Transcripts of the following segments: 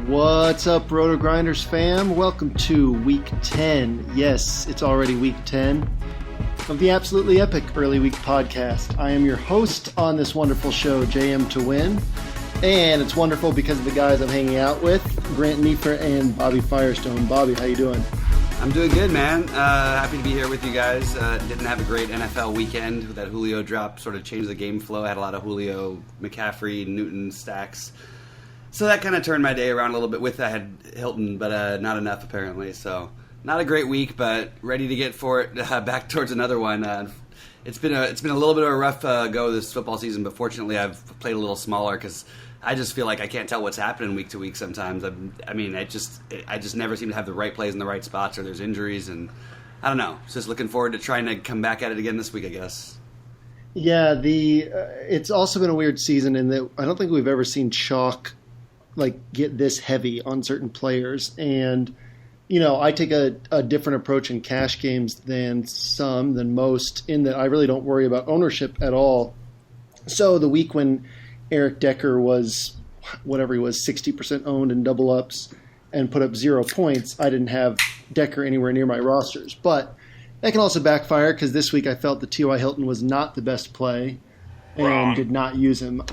What's up, RotoGrinders fam? Welcome to Week 10. Yes, it's already Week 10 of the Absolutely Epic Early Week Podcast. I am your host on this wonderful show, JMToWin, and it's wonderful because of the guys I'm hanging out with, Grant Gneiffer and Bobby Firestone. Bobby, how you doing? I'm doing good, man. Happy to be here with you guys. Didn't have a great NFL weekend. That Julio drop sort of changed the game flow. I had a lot of Julio, McCaffrey, Newton stacks. So that kind of turned my day around a little bit. I had Hilton, but not enough apparently. So not a great week, but ready to get for it back towards another one. It's been a little bit of a rough go this football season, but fortunately I've played a little smaller because I just feel like I can't tell what's happening week to week sometimes. I just never seem to have the right plays in the right spots, or there's injuries, and I don't know. Just looking forward to trying to come back at it again this week, I guess. Yeah, it's also been a weird season in that I don't think we've ever seen chalk get this heavy on certain players. And, I take a different approach in cash games than most, in that I really don't worry about ownership at all. So the week when Eric Decker was, whatever he was, 60% owned in double ups and put up 0 points, I didn't have Decker anywhere near my rosters. But that can also backfire because this week I felt that T.Y. Hilton was not the best play and did not use him.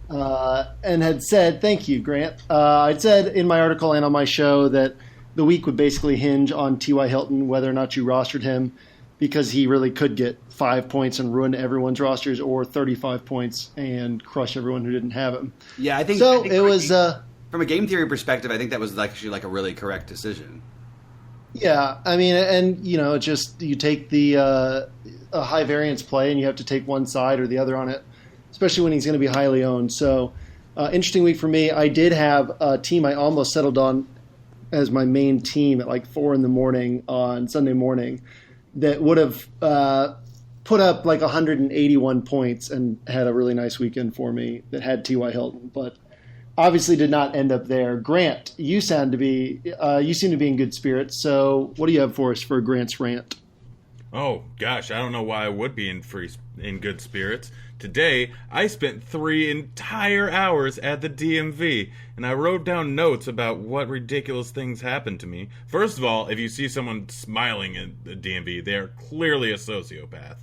And had said, thank you, Grant. I'd said in my article and on my show that the week would basically hinge on T.Y. Hilton, whether or not you rostered him, because he really could get 5 points and ruin everyone's rosters, or 35 points and crush everyone who didn't have him. Yeah, I think so. It was from a game theory perspective. I think that was actually a really correct decision. Yeah, I mean, and just you take a high variance play, and you have to take one side or the other on it, especially when he's going to be highly owned. So, interesting week for me. I did have a team I almost settled on as my main team at 4 a.m. on Sunday morning that would have put up 181 points and had a really nice weekend for me that had T.Y. Hilton, but obviously did not end up there. Grant, you seem to be in good spirits. So what do you have for us for Grant's rant? Oh, gosh, I don't know why I would be in good spirits. Today, I spent 3 entire hours at the DMV, and I wrote down notes about what ridiculous things happened to me. First of all, if you see someone smiling at the DMV, they are clearly a sociopath.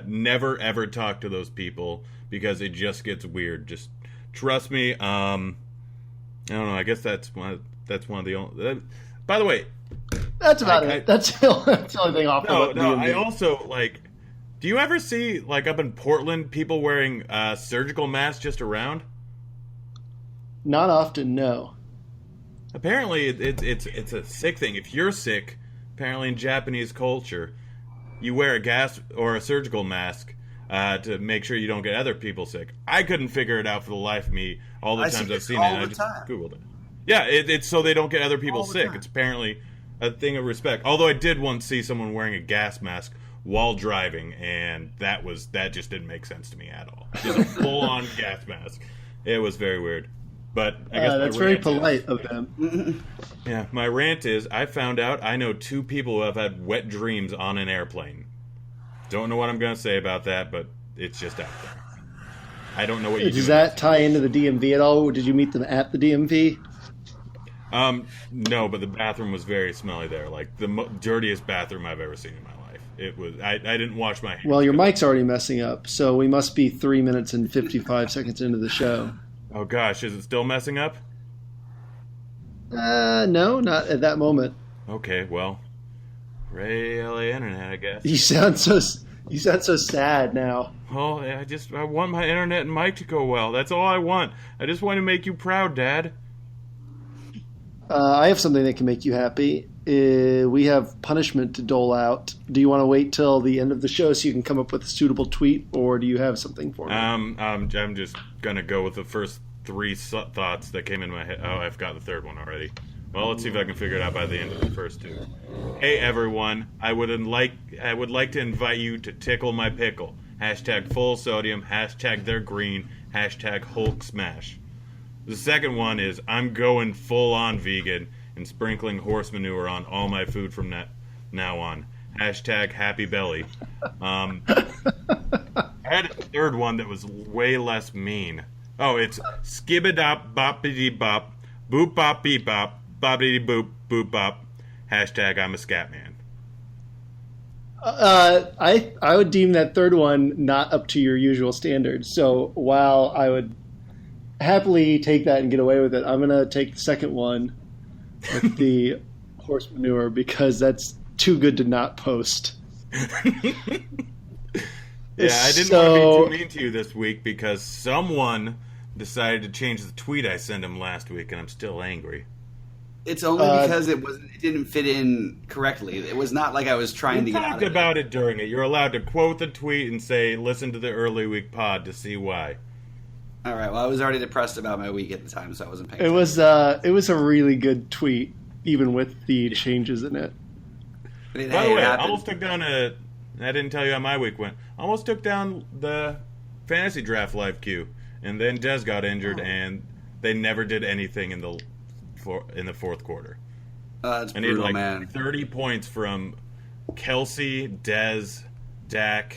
Never, ever talk to those people, because it just gets weird. Just trust me. I don't know, I guess that's one of the only... by the way... That's about it. That's the only thing off. No, I also, do you ever see, up in Portland, people wearing surgical masks just around? Not often, no. Apparently, it's a sick thing. If you're sick, apparently in Japanese culture, you wear a gas or a surgical mask to make sure you don't get other people sick. I couldn't figure it out for the life of me all the times I've seen it. I just Googled it. Yeah, it's so they don't get other people sick. It's apparently a thing of respect. Although I did once see someone wearing a gas mask while driving, and that just didn't make sense to me at all. Just a full-on gas mask. It was very weird. But I guess that's very polite of them. Yeah, my rant is, I found out I know 2 people who have had wet dreams on an airplane. Don't know what I'm going to say about that, but it's just out there. I don't know what you do. Does that tie into the DMV at all? Did you meet them at the DMV? No, but the bathroom was very smelly there. The dirtiest bathroom I've ever seen in my life. It was. I didn't wash my hands. Well, your mic's already messing up, so we must be 3 minutes and 55 seconds into the show. Oh gosh, is it still messing up? No, not at that moment. Okay, well, Ray LA Internet, I guess. You sound so sad now. Oh, I want my internet and mic to go well. That's all I want. I just want to make you proud, Dad. I have something that can make you happy. We have punishment to dole out. Do you want to wait till the end of the show so you can come up with a suitable tweet, or do you have something for me? I'm just gonna go with the first 3 thoughts that came in my head. Oh, I've got the third one already. Well, let's see if I can figure it out by the end of the first 2. Hey everyone, I would like to invite you to tickle my pickle. Hashtag full sodium. Hashtag they're green. Hashtag Hulk smash. The second one is I'm going full-on vegan and sprinkling horse manure on all my food from now on. Hashtag happy belly. third one that was way less mean. Oh, it's skibidop boppity bop, boop bop beep bop, boppity boop boop bop. Hashtag I'm a scat man. I would deem that third one not up to your usual standards. So while I would happily take that and get away with it, I'm gonna take the second one with the horse manure because that's too good to not post. Yeah, I didn't want to be too mean to you this week because someone decided to change the tweet I sent him last week, and I'm still angry. It's only because it didn't fit in correctly. It was not like I was trying to get out of it. We talked about it during it. You're allowed to quote the tweet and say, listen to the early week pod to see why. All right, well, I was already depressed about my week at the time, so I wasn't paying attention. It was a really good tweet, even with the changes in it. By the way, I almost took down I didn't tell you how my week went. Almost took down the fantasy draft live queue, and then Des got injured, and they never did anything in the fourth quarter. That's brutal, man. 30 points from Kelsey, Des, Dak,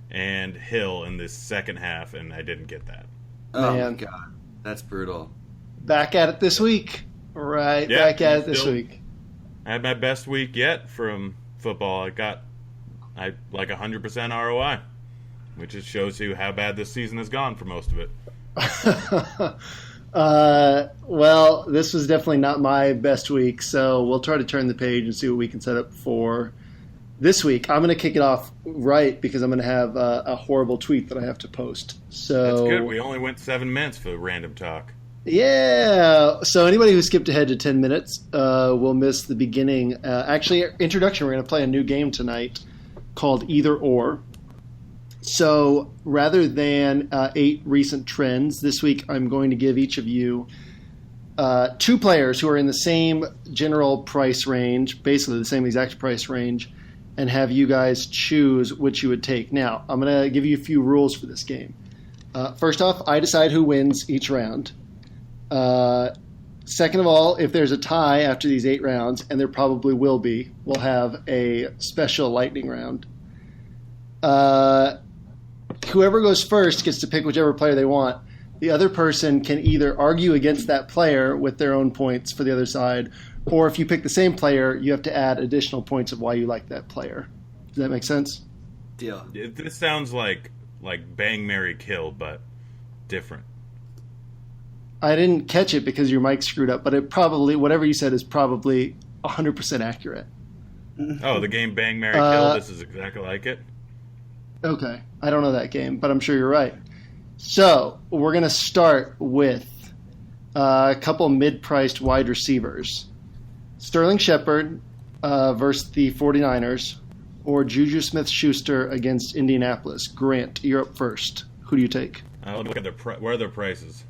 and Hill in this second half, and I didn't get that. Oh, my God. That's brutal. Back at it this week. Right, yeah, back at it this week. I had my best week yet from football. I like 100% ROI, which just shows you how bad this season has gone for most of it. Well, this was definitely not my best week, so we'll try to turn the page and see what we can set up for this week. I'm going to kick it off right because I'm going to have a horrible tweet that I have to post. So that's good. We only went 7 minutes for random talk. Yeah. So anybody who skipped ahead to 10 minutes will miss the beginning. Actually, introduction, we're going to play a new game tonight called Either Or. So rather than 8 recent trends, this week I'm going to give each of you 2 players who are in the same general price range, basically the same exact price range, and have you guys choose which you would take. Now, I'm going to give you a few rules for this game. First off, I decide who wins each round. Second of all, if there's a tie after these 8 rounds, and there probably will be, we'll have a special lightning round. Whoever goes first gets to pick whichever player they want. The other person can either argue against that player with their own points for the other side, or if you pick the same player, you have to add additional points of why you like that player. Does that make sense? Deal. This sounds like Bang, Marry, Kill, but different. I didn't catch it because your mic screwed up, but it probably, whatever you said is probably 100% accurate. Oh, the game Bang, Marry, Kill, this is exactly like it? Okay. I don't know that game, but I'm sure you're right. So, we're going to start with a couple mid-priced wide receivers. Sterling Shepard versus the 49ers, or Juju Smith-Schuster against Indianapolis. Grant, you're up first. Who do you take? I'll look at where are their prices?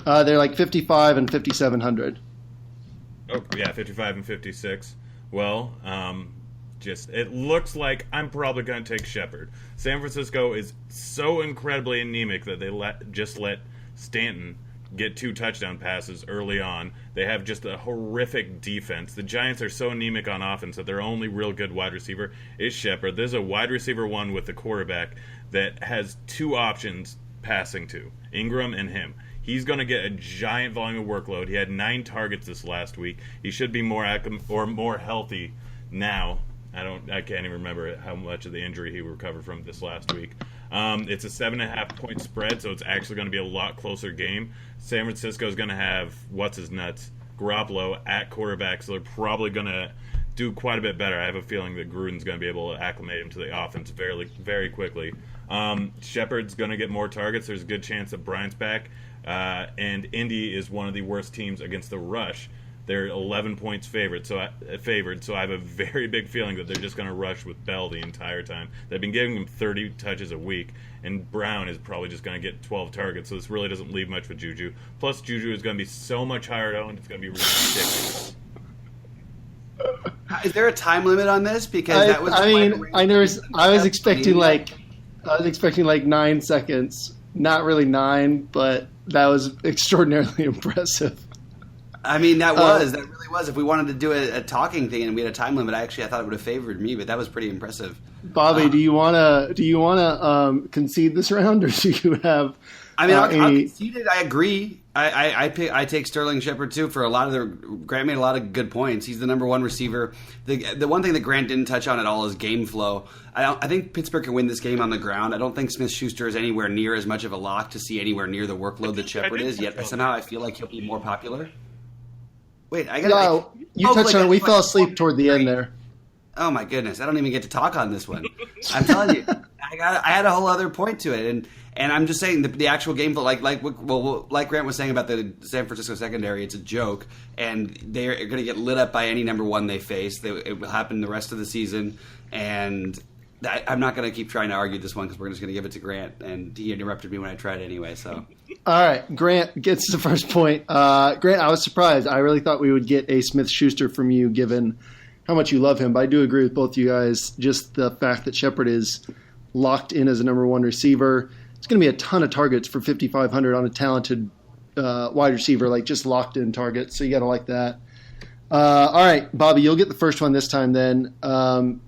They're like 55 and 5,700. Oh, yeah, 55 and 56. Well, it looks like I'm probably going to take Shepard. San Francisco is so incredibly anemic that they let Stanton get 2 touchdown passes early on. They have just a horrific defense. The Giants are so anemic on offense that their only real good wide receiver is Shepard. There's a wide receiver one with the quarterback that has 2 options passing to, Ingram and him. He's going to get a giant volume of workload. He had 9 targets this last week. He should be more healthy now. I can't even remember how much of the injury he recovered from this last week. It's a 7.5 point spread, so it's actually going to be a lot closer game. San Francisco is going to have Garoppolo at quarterback, so they're probably going to do quite a bit better. I have a feeling that Gruden's going to be able to acclimate him to the offense very, very quickly. Shepard's going to get more targets. There's a good chance that Bryant's back. And Indy is one of the worst teams against the rush. They're 11 points favored, so I have a very big feeling that they're just going to rush with Bell the entire time. They've been giving him 30 touches a week, and Brown is probably just going to get 12 targets, so this really doesn't leave much with Juju. Plus, Juju is going to be so much higher owned, it's going to be ridiculous. Is there a time limit on this? Because I was expecting like 9 seconds. Not really 9, but that was extraordinarily impressive. I mean, that really was. If we wanted to do a talking thing and we had a time limit, I thought it would have favored me, but that was pretty impressive. Bobby, do you wanna concede this round, or do you have? I mean, I'll concede it. I agree. I take Sterling Shepard too for a lot of Grant made a lot of good points. He's the number one receiver. The one thing that Grant didn't touch on at all is game flow. I think Pittsburgh can win this game on the ground. I don't think Smith-Schuster is anywhere near as much of a lock to see anywhere near the workload that Shepard is. Yet somehow I feel like he'll be more popular. Wait, you touched on it. We fell asleep toward the end there. Oh my goodness! I don't even get to talk on this one. I'm telling you, I had a whole other point to it, and I'm just saying the actual game flow, like Grant was saying about the San Francisco secondary, it's a joke, and they're going to get lit up by any number one they face. It will happen the rest of the season, and I'm not going to keep trying to argue this one because we're just going to give it to Grant, and he interrupted me when I tried anyway. So, all right, Grant gets the first point. Grant, I was surprised. I really thought we would get a Smith-Schuster from you, given how much you love him, but I do agree with both you guys. Just the fact that Shepard is locked in as a number one receiver. It's going to be a ton of targets for 5,500 on a talented wide receiver, like just locked in targets. So you got to like that. All right, Bobby, you'll get the first one this time. Then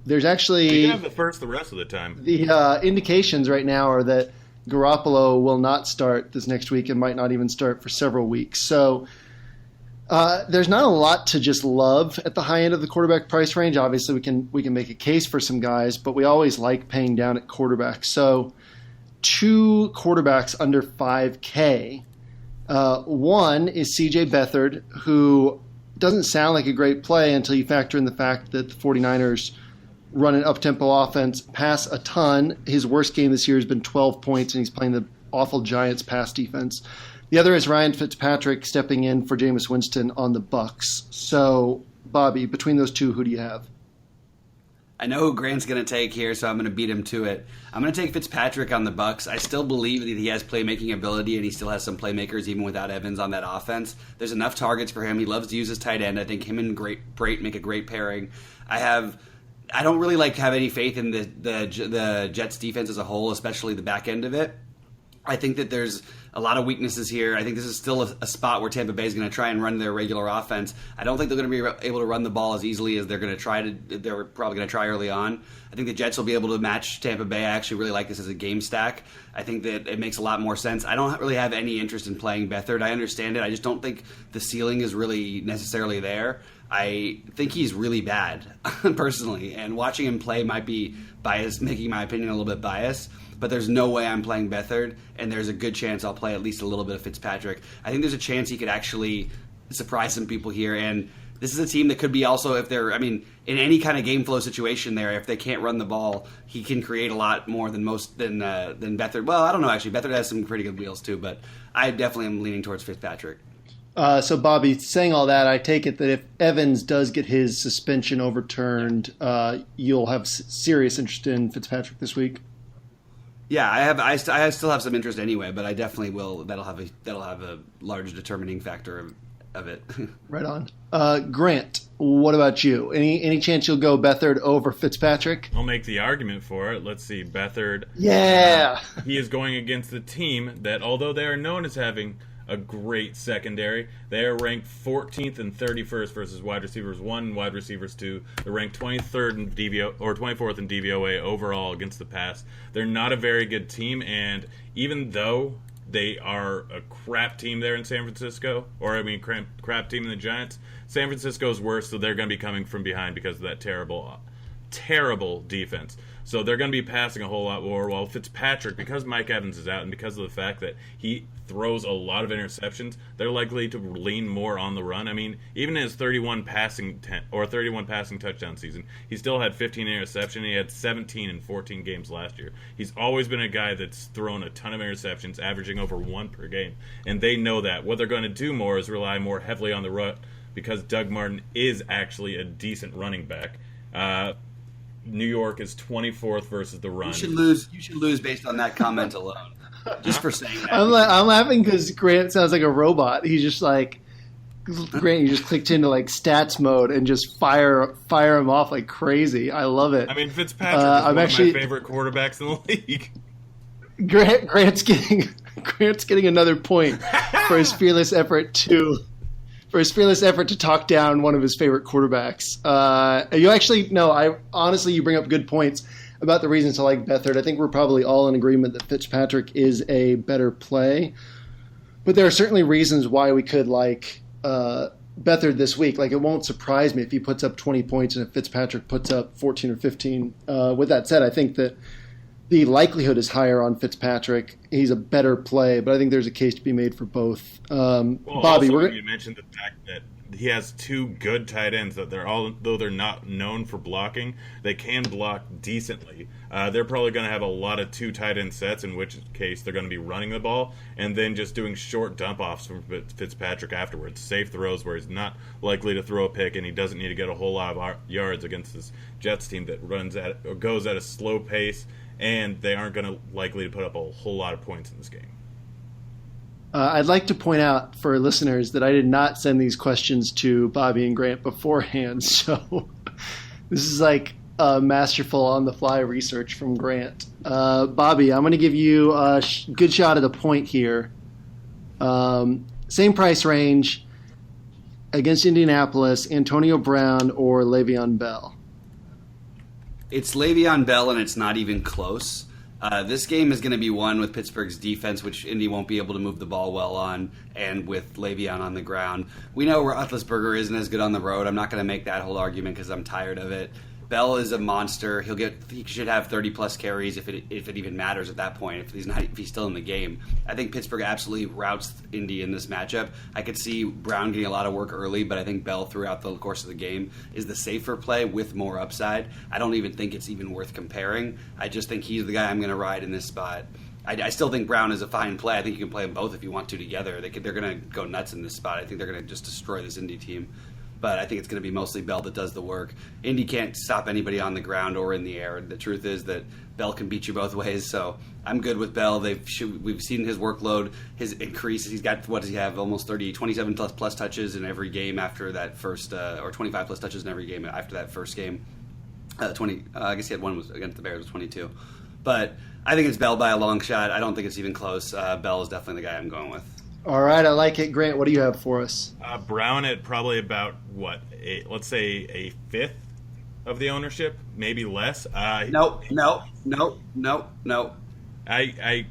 there's actually you can have the first the rest of the time. The indications right now are that Garoppolo will not start this next week and might not even start for several weeks. So. There's not a lot to just love at the high end of the quarterback price range. Obviously, we can make a case for some guys, but we always like paying down at quarterback. So, two quarterbacks under 5K. One is C.J. Beathard, who doesn't sound like a great play until you factor in the fact that the 49ers run an up-tempo offense, pass a ton. His worst game this year has been 12 points, and he's playing the awful Giants pass defense. The other is Ryan Fitzpatrick stepping in for Jameis Winston on the Bucs. So, Bobby, between those two, who do you have? I know who Grant's going to take here, so I'm going to beat him to it. I'm going to take Fitzpatrick on the Bucs. I still believe that he has playmaking ability, and he still has some playmakers even without Evans on that offense. There's enough targets for him. He loves to use his tight end. I think him and Brate make a great pairing. I don't really have any faith in the Jets defense as a whole, especially the back end of it. I think that there's a lot of weaknesses here. I think this is still a spot where Tampa Bay is going to try and run their regular offense. I don't think they're going to be able to run the ball as easily as they're probably going to try early on. I think the Jets will be able to match Tampa Bay. I actually really like this as a game stack. I think that it makes a lot more sense. I don't really have any interest in playing Beathard. I understand it. I just don't think the ceiling is really necessarily there. I think he's really bad, personally, and watching him play might be biased, making my opinion a little bit biased. But there's no way I'm playing Beathard, and there's a good chance I'll play at least a little bit of Fitzpatrick. I think there's a chance he could actually surprise some people here, and this is a team that could be also, in any kind of game flow situation there, if they can't run the ball, he can create a lot more than Beathard. Well, I don't know, actually. Beathard has some pretty good wheels, too, but I definitely am leaning towards Fitzpatrick. So, Bobby, saying all that, I take it that if Evans does get his suspension overturned, you'll have serious interest in Fitzpatrick this week? Yeah, I still have some interest anyway, but I definitely will. That'll have a large determining factor of it. Right on. Grant, what about you? Any chance you'll go Beathard over Fitzpatrick? I'll make the argument for it. Let's see, Beathard. Yeah. He is going against the team that, although they are known as having a great secondary, they are ranked 14th and 31st versus wide receivers 1 and wide receivers 2. They're ranked 23rd in DVO or 24th in DVOA overall against the pass. They're not a very good team, and even though they are a crap team there in San Francisco, crap team in the Giants, San Francisco's worse, so they're going to be coming from behind because of that terrible defense. So they're going to be passing a whole lot more, while Fitzpatrick, because Mike Evans is out and because of the fact that he throws a lot of interceptions, they're likely to lean more on the run. I mean, even in his 31 passing touchdown season, he still had 15 interceptions. He had 17 in 14 games last year. He's always been a guy that's thrown a ton of interceptions, averaging over 1 per game. And they know that. What they're going to do more is rely more heavily on the run, because Doug Martin is actually a decent running back. New York is 24th versus the run. You should lose based on that comment alone. Just for saying that. I'm laughing because Grant sounds like a robot. He's just like, Grant, you just clicked into stats mode and just fire him off like crazy. I love it. I mean, Fitzpatrick is one of my favorite quarterbacks in the league. Grant's getting another point for his fearless effort to for his fearless effort to talk down one of his favorite quarterbacks. You bring up good points about the reasons to like Beathard. I think we're probably all in agreement that Fitzpatrick is a better play, but there are certainly reasons why we could like Beathard this week. Like, it won't surprise me if he puts up 20 points and if Fitzpatrick puts up 14 or 15. With that said, I think that the likelihood is higher on Fitzpatrick. He's a better play, but I think there's a case to be made for both. Bobby, you mentioned the fact that he has two good tight ends that though they're not known for blocking, they can block decently. They're probably going to have a lot of two tight end sets, in which case they're going to be running the ball and then just doing short dump offs from Fitzpatrick afterwards. Safe throws where he's not likely to throw a pick and he doesn't need to get a whole lot of yards against this Jets team that goes at a slow pace, and they aren't going to likely to put up a whole lot of points in this game. I'd like to point out for listeners that I did not send these questions to Bobby and Grant beforehand, so this is like masterful on-the-fly research from Grant. Bobby, I'm going to give you a good shot at the point here. Same price range against Indianapolis, Antonio Brown or Le'Veon Bell? It's Le'Veon Bell, and it's not even close. This game is going to be won with Pittsburgh's defense, which Indy won't be able to move the ball well on, and with Le'Veon on the ground. We know Roethlisberger isn't as good on the road. I'm not going to make that whole argument because I'm tired of it. Bell is a monster. He should have 30-plus carries if it even matters at that point, if he's still in the game. I think Pittsburgh absolutely routs Indy in this matchup. I could see Brown getting a lot of work early, but I think Bell throughout the course of the game is the safer play with more upside. I don't even think it's even worth comparing. I just think he's the guy I'm going to ride in this spot. I still think Brown is a fine play. I think you can play them both if you want to together. They're going to go nuts in this spot. I think they're going to just destroy this Indy team. But I think it's going to be mostly Bell that does the work. Indy can't stop anybody on the ground or in the air. The truth is that Bell can beat you both ways, so I'm good with Bell. We've seen his workload, his increase. He's got, what does he have, almost 27 plus touches in every game after that first, or 25 plus touches in every game after that first game. I guess he had one was against the Bears, was 22. But I think it's Bell by a long shot. I don't think it's even close. Bell is definitely the guy I'm going with. All right, I like it. Grant, what do you have for us? Brown at probably about, let's say a fifth of the ownership, maybe less. No. I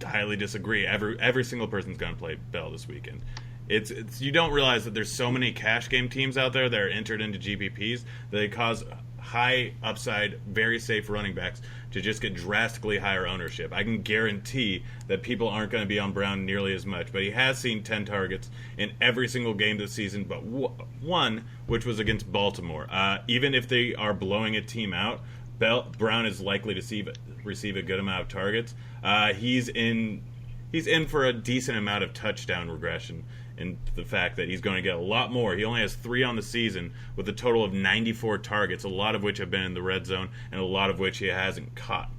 highly disagree. Every single person's going to play Bell this weekend. It's you don't realize that there's so many cash game teams out there that are entered into GPPs that they cause high upside, very safe running backs to just get drastically higher ownership. I can guarantee that people aren't going to be on Brown nearly as much, but he has seen 10 targets in every single game this season, but one, which was against Baltimore. Even if they are blowing a team out, Brown is likely to receive a good amount of targets. He's in for a decent amount of touchdown regression in the fact that he's going to get a lot more. He only has 3 on the season with a total of 94 targets, a lot of which have been in the red zone and a lot of which he hasn't caught.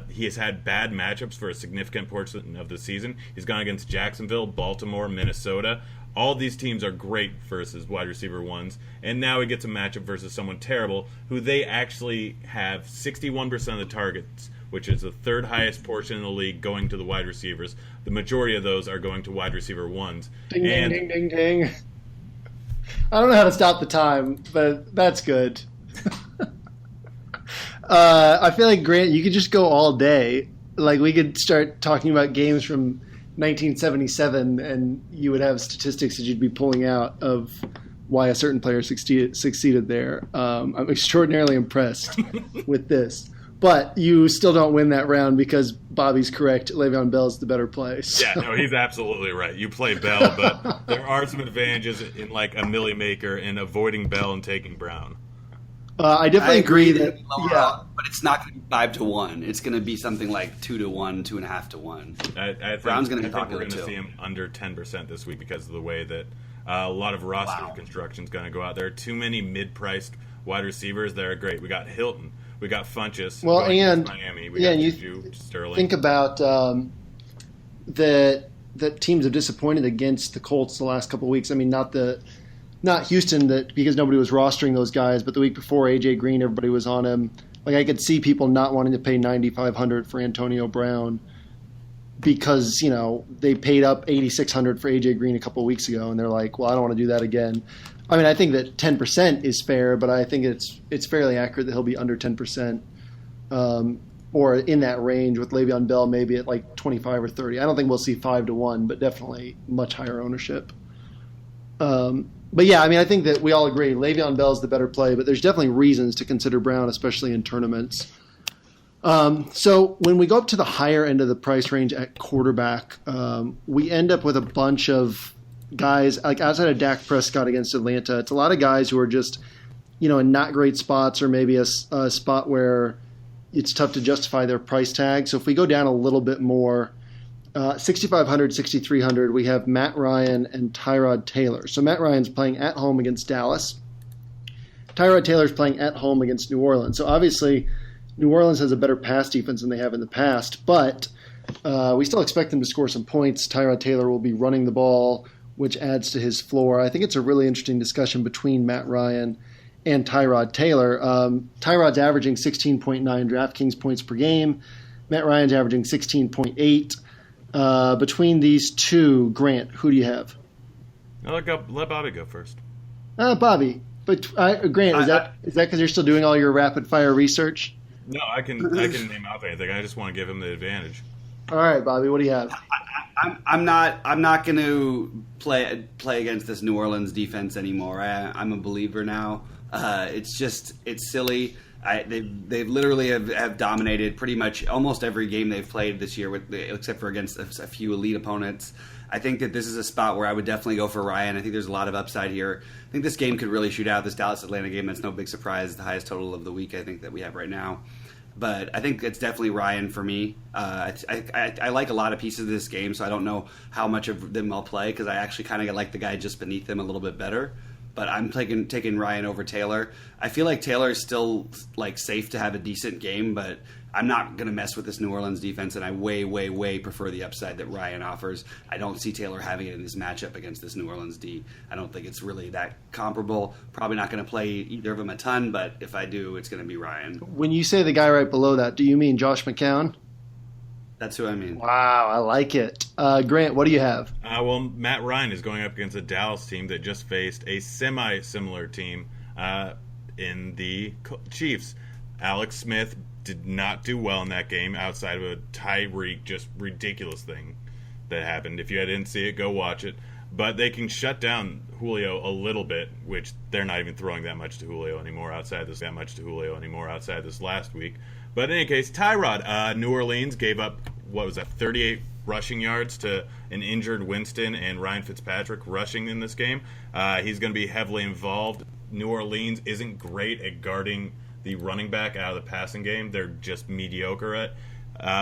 He has had bad matchups for a significant portion of the season. He's gone against Jacksonville, Baltimore, Minnesota. All these teams are great versus wide receiver ones, and now he gets a matchup versus someone terrible who they actually have 61% of the targets, which is the third highest portion in the league, going to the wide receivers. The majority of those are going to wide receiver ones. Ding, ding, ding, ding, ding. I don't know how to stop the time, but that's good. I feel like, Grant, you could just go all day. Like, we could start talking about games from 1977, and you would have statistics that you'd be pulling out of why a certain player succeeded there. I'm extraordinarily impressed with this. But you still don't win that round because Bobby's correct. Le'Veon Bell is the better play. So. Yeah, no, he's absolutely right. You play Bell, but there are some advantages in like a milli maker in avoiding Bell and taking Brown. I definitely agree that but it's not going to be 5-1. It's going to be something like 2-1, 2.5-1. I think Brown's going to be we're popular going to too. see him under 10% this week because of the way that a lot of roster construction is going to go out. There are too many mid-priced wide receivers that are great. We got Hilton. We got Funchess. Well, and Miami. We got Juju, Sterling. Think about that teams have disappointed against the Colts the last couple of weeks. I mean, not Houston, because nobody was rostering those guys, but the week before, AJ Green, everybody was on him. Like, I could see people not wanting to pay $9,500 for Antonio Brown. because, they paid up $8,600 for AJ Green a couple of weeks ago, and they're like, well, I don't want to do that again. I mean, I think that 10% is fair, but I think it's fairly accurate that he'll be under 10%, or in that range with Le'Veon Bell maybe at like 25 or 30. I don't think we'll see 5-1, but definitely much higher ownership. But yeah, I mean, I think that we all agree Le'Veon Bell is the better play, but there's definitely reasons to consider Brown, especially in tournaments. So when we go up to the higher end of the price range at quarterback, we end up with a bunch of guys, like outside of Dak Prescott against Atlanta. It's a lot of guys who are just, in not great spots, or maybe a spot where it's tough to justify their price tag. So if we go down a little bit more, 6,500, 6,300, we have Matt Ryan and Tyrod Taylor. So Matt Ryan's playing at home against Dallas. Tyrod Taylor's playing at home against New Orleans. So obviously New Orleans has a better pass defense than they have in the past, but we still expect them to score some points. Tyrod Taylor will be running the ball, which adds to his floor. I think it's a really interesting discussion between Matt Ryan and Tyrod Taylor. Tyrod's averaging 16.9 DraftKings points per game. Matt Ryan's averaging 16.8. Between these two, Grant, who do you have? Let Bobby go first. Bobby. But Grant, is that because you're still doing all your rapid fire research? No, I can name off anything. I just want to give him the advantage. All right, Bobby, what do you have? I'm not going to play against this New Orleans defense anymore. I'm a believer now. It's silly. They literally have dominated pretty much almost every game they've played this year, except for against a few elite opponents. I think that this is a spot where I would definitely go for Ryan. I think there's a lot of upside here. I think this game could really shoot out. This Dallas-Atlanta game, that's no big surprise. The highest total of the week, I think, that we have right now. But I think it's definitely Ryan for me. I like a lot of pieces of this game, so I don't know how much of them I'll play because I actually kind of like the guy just beneath him a little bit better. But I'm taking Ryan over Taylor. I feel like Taylor is still safe to have a decent game, but I'm not going to mess with this New Orleans defense, and I way, way, way prefer the upside that Ryan offers. I don't see Taylor having it in this matchup against this New Orleans D. I don't think it's really that comparable. Probably not going to play either of them a ton, but if I do, it's going to be Ryan. When you say the guy right below that, do you mean Josh McCown? That's who I mean. Wow, I like it. Grant, what do you have? Well, Matt Ryan is going up against a Dallas team that just faced a semi-similar team in the Chiefs. Alex Smith did not do well in that game outside of a Tyreek, just ridiculous thing that happened. If you didn't see it, go watch it. But they can shut down Julio a little bit, which they're not even throwing that much to Julio anymore outside this last week. But in any case, Tyrod, New Orleans gave up, 38 rushing yards to an injured Winston and Ryan Fitzpatrick rushing in this game. He's going to be heavily involved. New Orleans isn't great at guarding the running back out of the passing game. They're just mediocre at.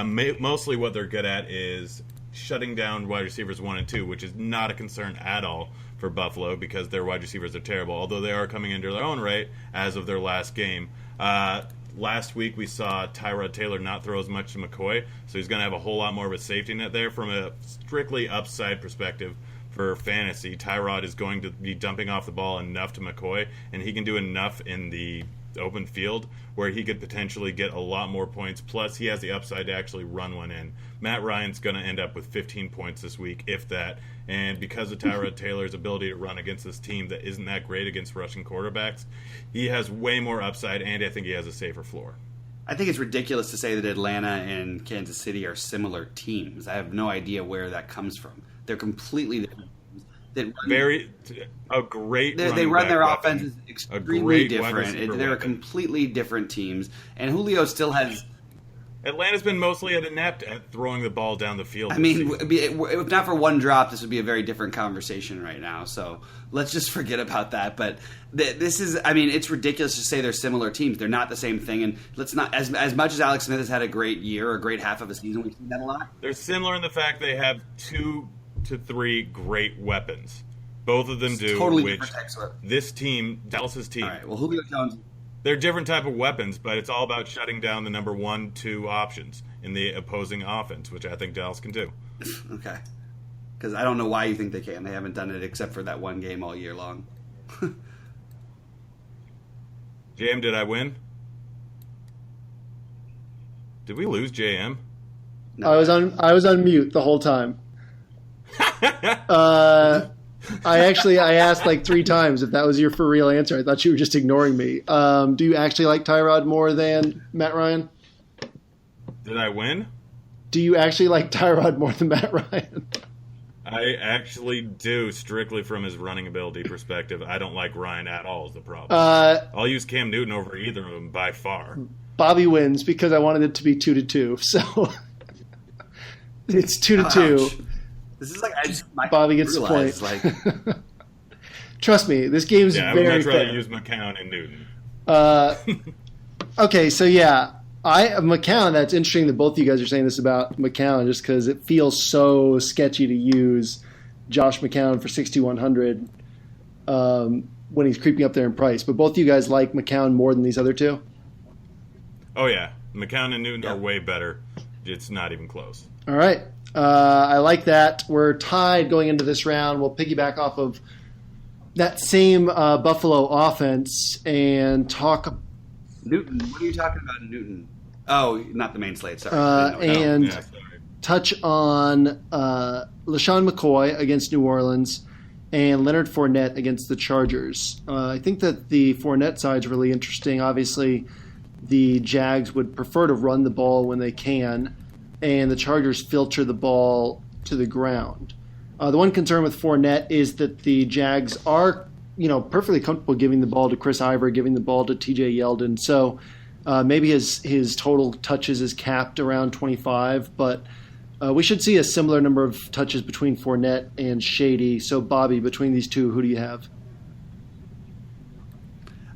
Mostly what they're good at is shutting down wide receivers 1 and 2, which is not a concern at all for Buffalo because their wide receivers are terrible, although they are coming into their own right as of their last game. Last week we saw Tyrod Taylor not throw as much to McCoy, so he's going to have a whole lot more of a safety net there. From a strictly upside perspective for fantasy, Tyrod is going to be dumping off the ball enough to McCoy, and he can do enough in the open field where he could potentially get a lot more points. Plus, he has the upside to actually run one in. Matt Ryan's going to end up with 15 points this week, if that. And because of Tyrod Taylor's ability to run against this team that isn't that great against rushing quarterbacks, he has way more upside, and I think he has a safer floor. I think it's ridiculous to say that Atlanta and Kansas City are similar teams. I have no idea where that comes from. They're completely different. They run their offenses extremely different. They're completely different teams. And Julio still has... Atlanta's been mostly inept at throwing the ball down the field. I mean, if not for one drop, this would be a very different conversation right now. So let's just forget about that. But this is, I mean, it's ridiculous to say they're similar teams. They're not the same thing. And let's not, as much as Alex Smith has had a great year, or a great half of a season, we've seen that a lot. They're similar in the fact they have 2 to 3 great weapons. Both of them do, totally which this team, Dallas's team. All right, well, Julio Jones... They're different type of weapons, but it's all about shutting down the number 1, 2 options in the opposing offense, which I think Dallas can do. Okay. Because I don't know why you think they can. They haven't done it except for that one game all year long. JM, did I win? Did we lose JM? No. I was on mute the whole time. I asked like 3 times if that was your for real answer. I thought you were just ignoring me. Do you actually like Tyrod more than Matt Ryan? Did I win? Do you actually like Tyrod more than Matt Ryan? I actually do, strictly from his running ability perspective. I don't like Ryan at all is the problem. I'll use Cam Newton over either of them by far. Bobby wins because I wanted it to be 2-2. So it's 2-2. This is like Bobby gets the point. Like, trust me, this game's I very would much rather fair. use McCown and Newton. Okay, so yeah, McCown. That's interesting that both of you guys are saying this about McCown, just because it feels so sketchy to use Josh McCown for 6,100 when he's creeping up there in price. But both of you guys like McCown more than these other two. Oh yeah, McCown and Newton are way better. It's not even close. All right. I like that. We're tied going into this round. We'll piggyback off of that same Buffalo offense and talk. Newton. What are you talking about, Newton? Oh, not the main slate. Sorry. Touch on LaShawn McCoy against New Orleans and Leonard Fournette against the Chargers. I think that the Fournette side's really interesting. Obviously, the Jags would prefer to run the ball when they can, and the Chargers filter the ball to the ground. The one concern with Fournette is that the Jags are, perfectly comfortable giving the ball to Chris Ivory, giving the ball to TJ Yeldon. So maybe his total touches is capped around 25, but we should see a similar number of touches between Fournette and Shady. So, Bobby, between these two, who do you have?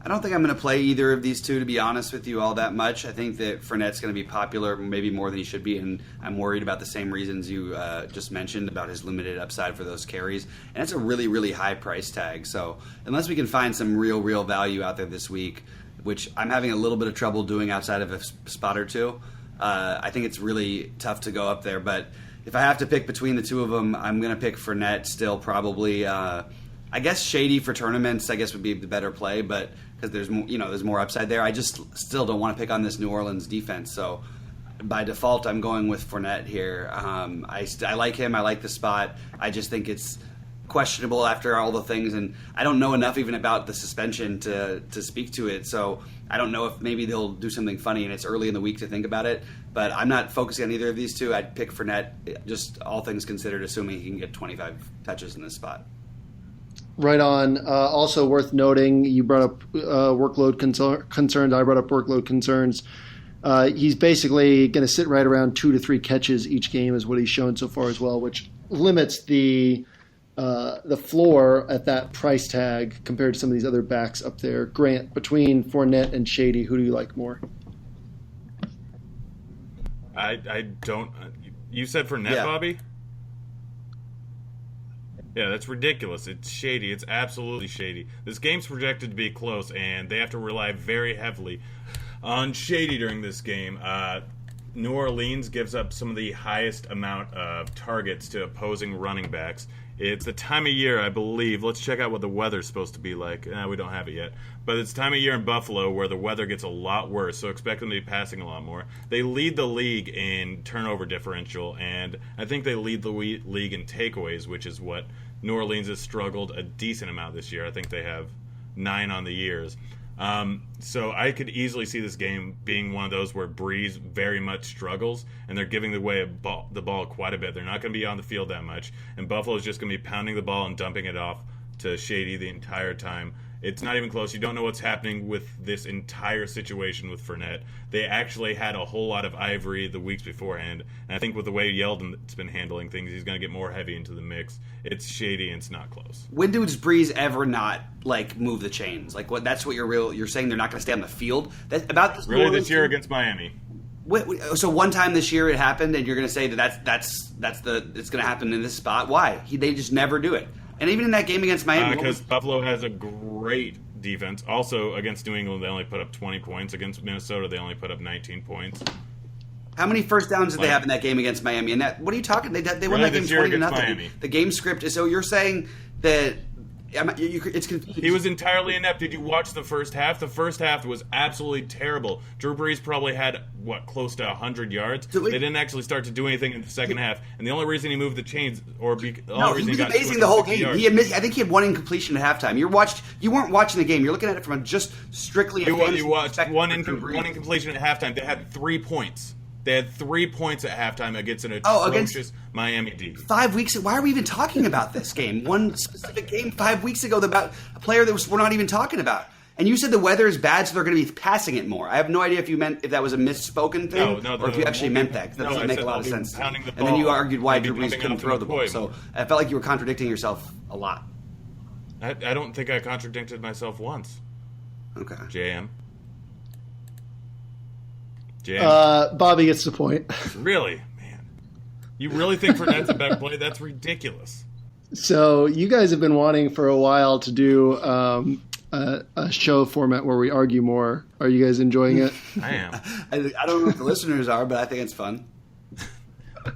I don't think I'm going to play either of these two, to be honest with you, all that much. I think that Fournette's going to be popular, maybe more than he should be, and I'm worried about the same reasons you just mentioned about his limited upside for those carries. And it's a really, really high price tag. So unless we can find some real value out there this week, which I'm having a little bit of trouble doing outside of a spot or two, I think it's really tough to go up there. But if I have to pick between the two of them, I'm going to pick Fournette still probably. I guess Shady for tournaments, I guess, would be the better play, but because there's more upside there. I just still don't want to pick on this New Orleans defense. So by default, I'm going with Fournette here. I like him. I like the spot. I just think it's questionable after all the things, and I don't know enough even about the suspension to speak to it. So I don't know if maybe they'll do something funny, and it's early in the week to think about it. But I'm not focusing on either of these two. I'd pick Fournette, just all things considered, assuming he can get 25 touches in this spot. Right on. Also worth noting, you brought up workload concerns. I brought up workload concerns. He's basically going to sit right around 2 to 3 catches each game is what he's shown so far as well, which limits the floor at that price tag compared to some of these other backs up there. Grant, between Fournette and Shady, who do you like more? I don't. You said Fournette, yeah. Bobby? Yeah, that's ridiculous. It's shady. It's absolutely shady. This game's projected to be close, and they have to rely very heavily on Shady during this game. New Orleans gives up some of the highest amount of targets to opposing running backs. It's the time of year, I believe. Let's check out what the weather's supposed to be like. We don't have it yet. But it's time of year in Buffalo where the weather gets a lot worse, so expect them to be passing a lot more. They lead the league in turnover differential, and I think they lead the league in takeaways, which is what New Orleans has struggled a decent amount this year. I think they have 9 on the years. So I could easily see this game being one of those where Breeze very much struggles, and they're giving away the ball quite a bit. They're not going to be on the field that much, and Buffalo's just going to be pounding the ball and dumping it off to Shady the entire time. It's not even close. You don't know what's happening with this entire situation with Fournette. They actually had a whole lot of Ivory the weeks beforehand, and I think with the way Yeldon's been handling things, he's going to get more heavy into the mix. It's shady and it's not close. When does Breeze ever not move the chains? What? That's what you're saying. They're not going to stay on the field. That's about this. Really, this year against Miami. So one time this year it happened, and you're going to say it's going to happen in this spot. Why? They just never do it. And even in that game against Miami, because Buffalo has a great defense. Also, against New England, they only put up 20 points. Against Minnesota, they only put up 19 points. How many first downs did they have in that game against Miami? And what are you talking? They won that game 20-0. The game script is. So you're saying that It's confusing. He was entirely inept. Did you watch the first half? The first half was absolutely terrible. Drew Brees probably had, close to 100 yards. They didn't actually start to do anything in the second half. And the only reason he moved the chains, he was amazing the whole game. I think he had one incompletion at halftime. You weren't watching the game. You're looking at it from just strictly. You watched one incompletion at halftime. They had 3 points. They had 3 points at halftime against an atrocious Miami D. 5 weeks ago. Why are we even talking about this game? One specific game 5 weeks ago about a player that we're not even talking about. And you said the weather is bad, so they're going to be passing it more. I have no idea if that was a misspoken thing or if you actually meant that. That doesn't make a lot of sense. And then you argued why Drew Brees couldn't throw the ball. So I felt like you were contradicting yourself a lot. I don't think I contradicted myself once. Okay. JM. Bobby gets the point. Really? Man. You really think Fournette's a better play? That's ridiculous. So you guys have been wanting for a while to do a show format where we argue more. Are you guys enjoying it? I am. I don't know if the listeners are, but I think it's fun.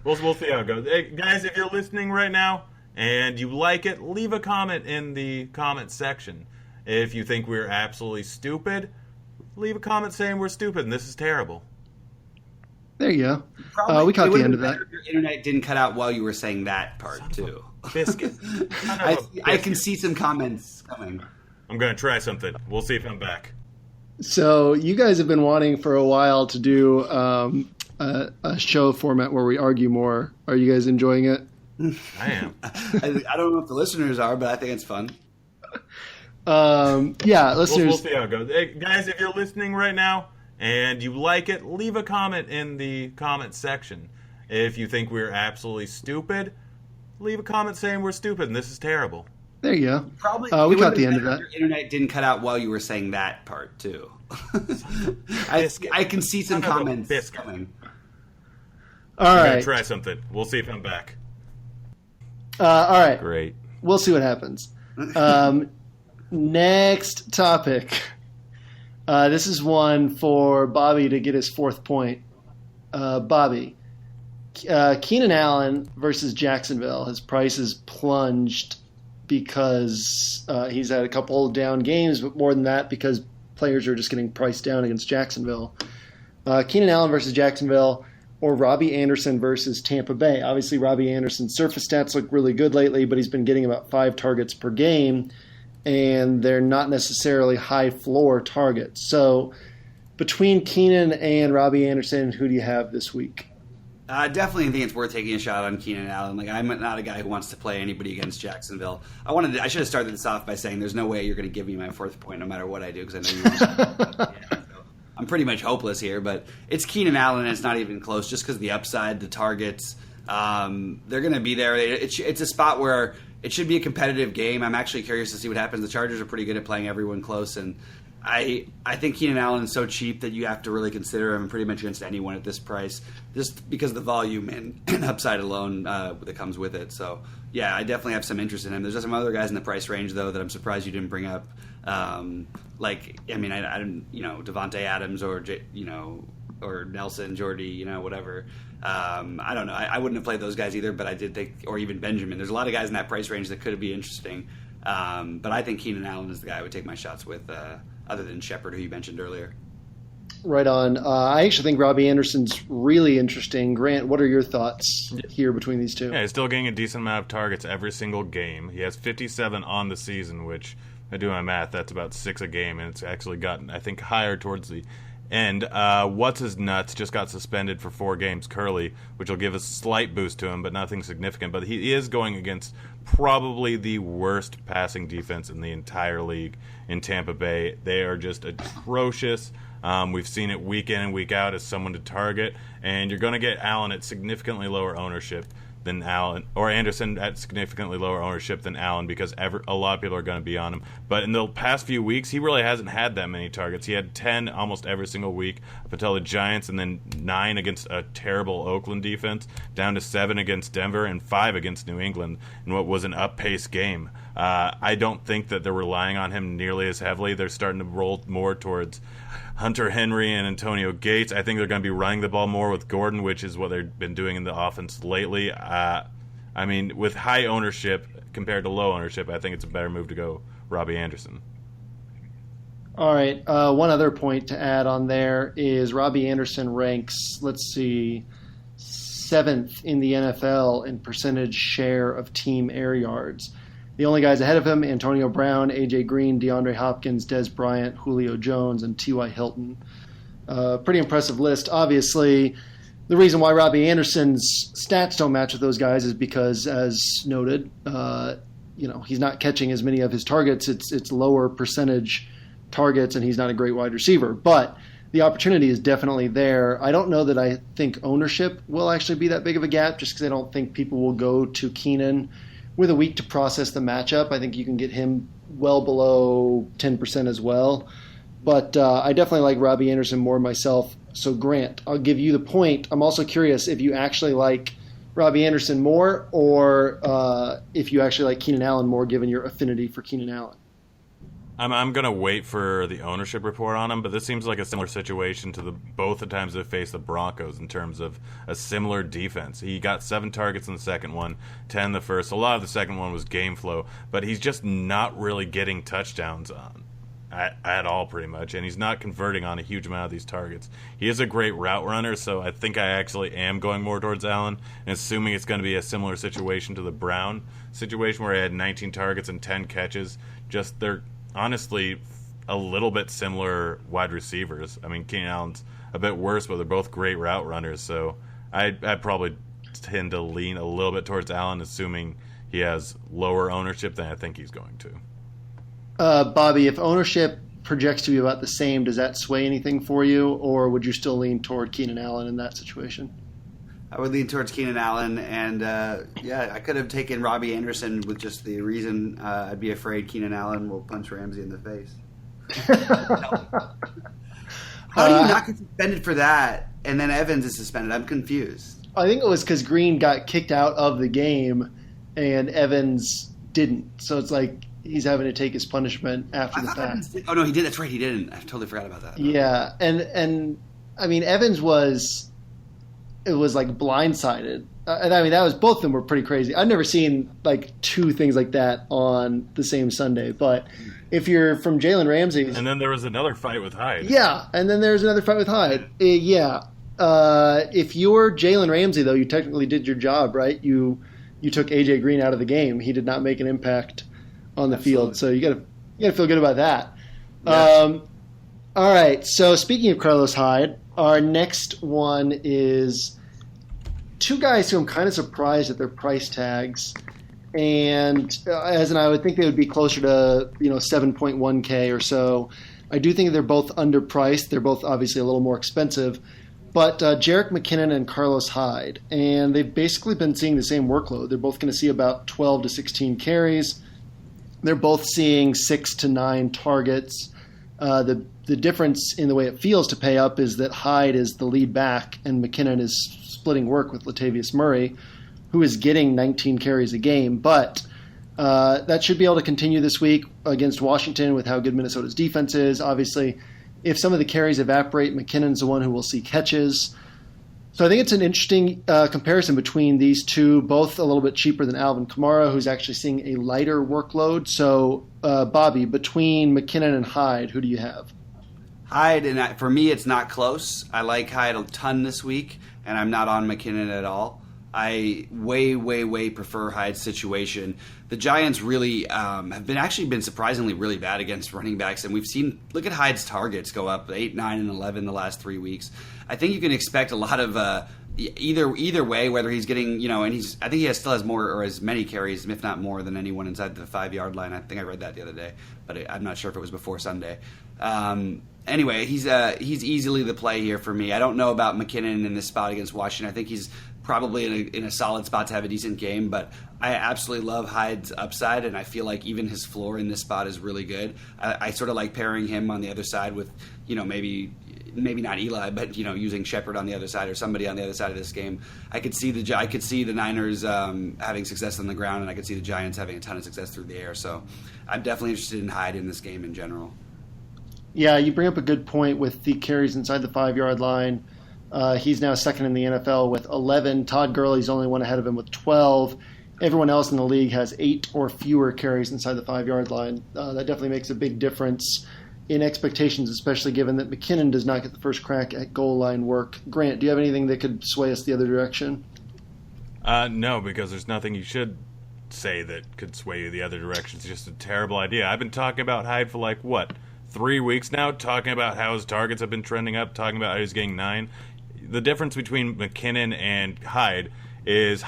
We'll see how it goes. Hey, guys, if you're listening right now and you like it, leave a comment in the comment section. If you think we're absolutely stupid, leave a comment saying we're stupid and this is terrible. There you go. We caught the end of that. Your internet didn't cut out while you were saying that part, too. Biscuit. I can see some comments coming. I'm going to try something. We'll see if I'm back. So you guys have been wanting for a while to do a show format where we argue more. Are you guys enjoying it? I am. I don't know if the listeners are, but I think it's fun. Yeah, listeners. We'll see how it goes. Hey, guys, if you're listening right now and you like it, leave a comment in the comment section. If you think we're absolutely stupid, leave a comment saying we're stupid and this is terrible. There you go. We caught the end of that. Your internet didn't cut out while you were saying that part, too. I can see some comments coming. All right. I'm going to try something. We'll see if I'm back. All right. Great. We'll see what happens. Next topic. This is one for Bobby to get his fourth point. Bobby, Keenan Allen versus Jacksonville. His price has plunged because he's had a couple down games, but more than that because players are just getting priced down against Jacksonville. Keenan Allen versus Jacksonville or Robbie Anderson versus Tampa Bay. Obviously, Robbie Anderson's surface stats look really good lately, but he's been getting about 5 targets per game, and they're not necessarily high floor targets. So between Keenan and Robbie Anderson, who do you have this week? Definitely think it's worth taking a shot on Keenan Allen. I'm not a guy who wants to play anybody against Jacksonville. I should have started this off by saying there's no way you're going to give me my fourth point no matter what I do because I know you want so I'm pretty much hopeless here, but it's Keenan Allen and it's not even close just because the upside, the targets, they're going to be there. It's a spot where it should be a competitive game. I'm actually curious to see what happens. The Chargers are pretty good at playing everyone close, and I think Keenan Allen is so cheap that you have to really consider him pretty much against anyone at this price, just because of the volume and upside alone that comes with it. So, yeah, I definitely have some interest in him. There's just some other guys in the price range, though, that I'm surprised you didn't bring up. I didn't, Devontae Adams or Nelson, Jordy, whatever. I don't know. I wouldn't have played those guys either, but I did think, or even Benjamin. There's a lot of guys in that price range that could be interesting. But I think Keenan Allen is the guy I would take my shots with, other than Shepard, who you mentioned earlier. Right on. I actually think Robbie Anderson's really interesting. Grant, what are your thoughts here between these two? Yeah, he's still getting a decent amount of targets every single game. He has 57 on the season, which, if I do my math, that's about 6 a game, and it's actually gotten, I think, higher towards the end. What's his nuts just got suspended for 4 games, Curley, which will give a slight boost to him, but nothing significant. But he is going against probably the worst passing defense in the entire league in Tampa Bay. They are just atrocious. We've seen it week in and week out as someone to target, and you're going to get Allen at significantly lower ownership than Allen, or Anderson at significantly lower ownership than Allen, because a lot of people are going to be on him. But in the past few weeks, he really hasn't had that many targets. He had 10 almost every single week up until the Giants, and then 9 against a terrible Oakland defense, down to 7 against Denver, and 5 against New England in what was an up-paced game. I don't think that they're relying on him nearly as heavily. They're starting to roll more towards Hunter Henry and Antonio Gates. I think they're going to be running the ball more with Gordon, which is what they've been doing in the offense lately. I I mean, with high ownership compared to low ownership, I think it's a better move to go Robbie Anderson. All right. One other point to add on there is Robbie Anderson ranks, let's see, 7th in the NFL in percentage share of team air yards. The only guys ahead of him, Antonio Brown, A.J. Green, DeAndre Hopkins, Des Bryant, Julio Jones, and T.Y. Hilton. Pretty impressive list. Obviously, the reason why Robbie Anderson's stats don't match with those guys is because, as noted, he's not catching as many of his targets. It's lower percentage targets, and he's not a great wide receiver. But the opportunity is definitely there. I don't know that I think ownership will actually be that big of a gap, just because I don't think people will go to Keenan with a week to process the matchup. I think you can get him well below 10% as well. But I definitely like Robbie Anderson more myself. So, Grant, I'll give you the point. I'm also curious if you actually like Robbie Anderson more, or if you actually like Keenan Allen more, given your affinity for Keenan Allen. I'm going to wait for the ownership report on him, but this seems like a similar situation to both the times they faced the Broncos in terms of a similar defense. He got 7 targets in the second one, 10 the first. A lot of the second one was game flow, but he's just not really getting touchdowns at all, pretty much, and he's not converting on a huge amount of these targets. He is a great route runner, so I think I actually am going more towards Allen, and assuming it's going to be a similar situation to the Brown situation where he had 19 targets and 10 catches. Just they're honestly a little bit similar wide receivers. I mean, Keenan Allen's a bit worse, but they're both great route runners, so I'd probably tend to lean a little bit towards Allen, assuming he has lower ownership than I think he's going to. Bobby, if ownership projects to be about the same, does that sway anything for you, or would you still lean toward Keenan Allen in that situation? I would lean towards Keenan Allen, and I could have taken Robbie Anderson with just the reason I'd be afraid Keenan Allen will punch Ramsey in the face. How do you not get suspended for that, and then Evans is suspended? I'm confused. I think it was because Green got kicked out of the game, and Evans didn't. So it's like he's having to take his punishment after the fact. Oh, no, he did. That's right, he didn't. I totally forgot about that. Yeah, and I mean, Evans was like blindsided. And I mean, that was, both of them were pretty crazy. I've never seen like 2 things like that on the same Sunday. But if you're from Jalen Ramsey, and then there was another fight with Hyde. Yeah, and then there's another fight with Hyde. If you're Jalen Ramsey, though, you technically did your job, right? You took AJ Green out of the game. He did not make an impact on the field, so you gotta feel good about that. Yeah. All right. So speaking of Carlos Hyde, our next one is 2 guys who I'm kind of surprised at their price tags, and I would think they would be closer to 7.1K or so. I do think they're both underpriced. They're both obviously a little more expensive, but Jerick McKinnon and Carlos Hyde, and they've basically been seeing the same workload. They're both going to see about 12 to 16 carries. They're both seeing 6 to 9 targets. The difference in the way it feels to pay up is that Hyde is the lead back and McKinnon is splitting work with Latavius Murray, who is getting 19 carries a game. But that should be able to continue this week against Washington with how good Minnesota's defense is. Obviously, if some of the carries evaporate, McKinnon's the one who will see catches. So I think it's an interesting comparison between these two, both a little bit cheaper than Alvin Kamara, who's actually seeing a lighter workload. So, Bobby, between McKinnon and Hyde, who do you have? Hyde, and for me, it's not close. I like Hyde a ton this week, and I'm not on McKinnon at all. I way prefer Hyde's situation. The Giants really have been surprisingly really bad against running backs, and we've seen, look at Hyde's targets go up 8, 9, and 11 the last 3 weeks. I think you can expect a lot of either way, whether he's getting, and I think he still has more or as many carries, if not more, than anyone inside the 5-yard line. I think I read that the other day, but I'm not sure if it was before Sunday. Anyway, he's easily the play here for me. I don't know about McKinnon in this spot against Washington. I think he's probably in a solid spot to have a decent game, but I absolutely love Hyde's upside, and I feel like even his floor in this spot is really good. I sort of like pairing him on the other side with, maybe not Eli, but using Shepard on the other side or somebody on the other side of this game. I could see the Niners having success on the ground, and I could see the Giants having a ton of success through the air. So I'm definitely interested in Hyde in this game in general. Yeah, you bring up a good point with the carries inside the 5-yard line. He's now second in the NFL with 11. Todd Gurley's only one ahead of him with 12. everyone else in the league has 8 or fewer carries inside the 5-yard line. That definitely makes a big difference in expectations, especially given that McKinnon does not get the first crack at goal line work. Grant, do you have anything that could sway us the other direction? No, because there's nothing you should say that could sway you the other direction. It's just a terrible idea. I've been talking about Hyde for 3 weeks now, talking about how his targets have been trending up, talking about how he's getting 9. The difference between McKinnon and Hyde is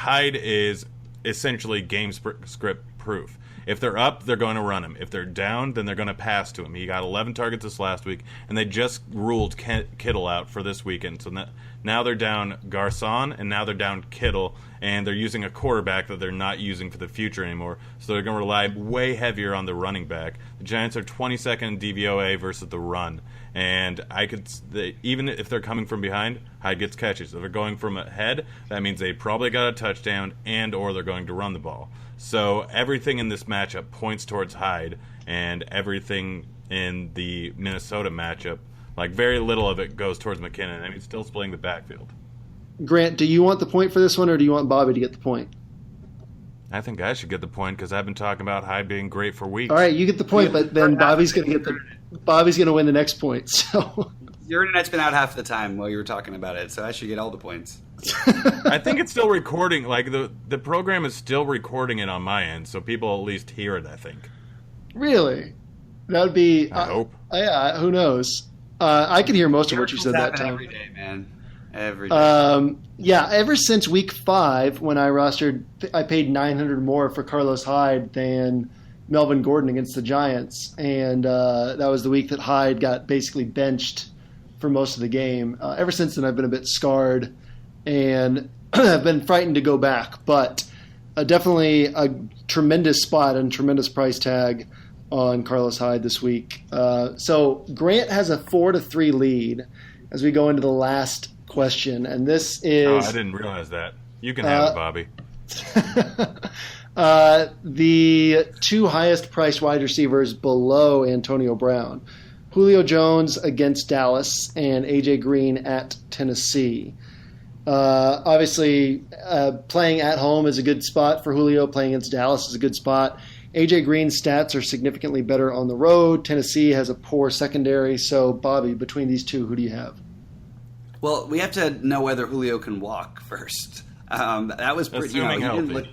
essentially game script proof. If they're up, they're going to run him. If they're down, then they're going to pass to him. He got 11 targets this last week, and they just ruled Kittle out for this weekend. So now they're down Garcon, and now they're down Kittle, and they're using a quarterback that they're not using for the future anymore. So they're going to rely way heavier on the running back. The Giants are 22nd in DVOA versus the run. And even if they're coming from behind, Hyde gets catches. If they're going from ahead, that means they probably got a touchdown or they're going to run the ball. So everything in this matchup points towards Hyde, and everything in the Minnesota matchup, very little of it goes towards McKinnon. I mean, still splitting the backfield. Grant, do you want the point for this one, or do you want Bobby to get the point? I think I should get the point because I've been talking about Hyde being great for weeks. All right, you get the point, but then Bobby's going to win the next point. So your internet's been out half the time while you were talking about it, so I should get all the points. I think it's still recording. The program is still recording it on my end, so people at least hear it, I think. Really? That would be... I hope. Yeah, who knows? I could hear most of what you said that time. Every day, man. Every day. Yeah, ever since week 5, when I paid $900 more for Carlos Hyde than Melvin Gordon against the Giants, and that was the week that Hyde got basically benched for most of the game. Ever since then, I've been a bit scarred, and I've been frightened to go back. But definitely a tremendous spot and tremendous price tag on Carlos Hyde this week. So Grant has a 4-3 lead as we go into the last question, and this is... Oh, I didn't realize that. You can have it, Bobby. The 2 highest priced wide receivers below Antonio Brown. Julio Jones against Dallas and A.J. Green at Tennessee. Obviously, playing at home is a good spot for Julio. Playing against Dallas is a good spot. A.J. Green's stats are significantly better on the road. Tennessee has a poor secondary. So, Bobby, between these two, who do you have? Well, we have to know whether Julio can walk first. That was pretty... Assuming healthy.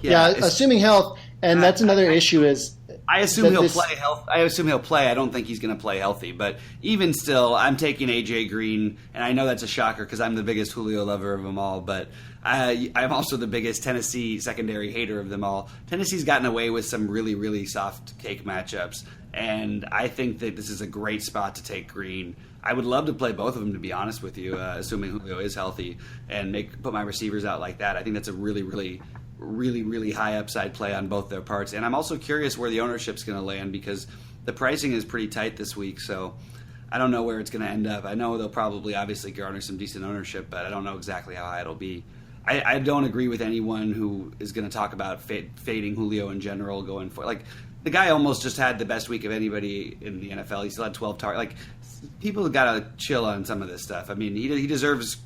Assuming health. And that's another issue is... I assume he'll play health. I assume he'll play. I don't think he's going to play healthy. But even still, I'm taking A.J. Green, and I know that's a shocker because I'm the biggest Julio lover of them all. But I'm also the biggest Tennessee secondary hater of them all. Tennessee's gotten away with some really, really soft cake matchups, and I think that this is a great spot to take Green. I would love to play both of them, to be honest with you, assuming Julio is healthy, and put my receivers out like that. I think that's a really, really, really, really high upside play on both their parts. And I'm also curious where the ownership's going to land because the pricing is pretty tight this week, so I don't know where it's going to end up. I know they'll probably obviously garner some decent ownership, but I don't know exactly how high it'll be. I don't agree with anyone who is going to talk about fading Julio in general going for the guy almost just had the best week of anybody in the NFL. He still had 12 targets. People have got to chill on some of this stuff. I mean, he deserves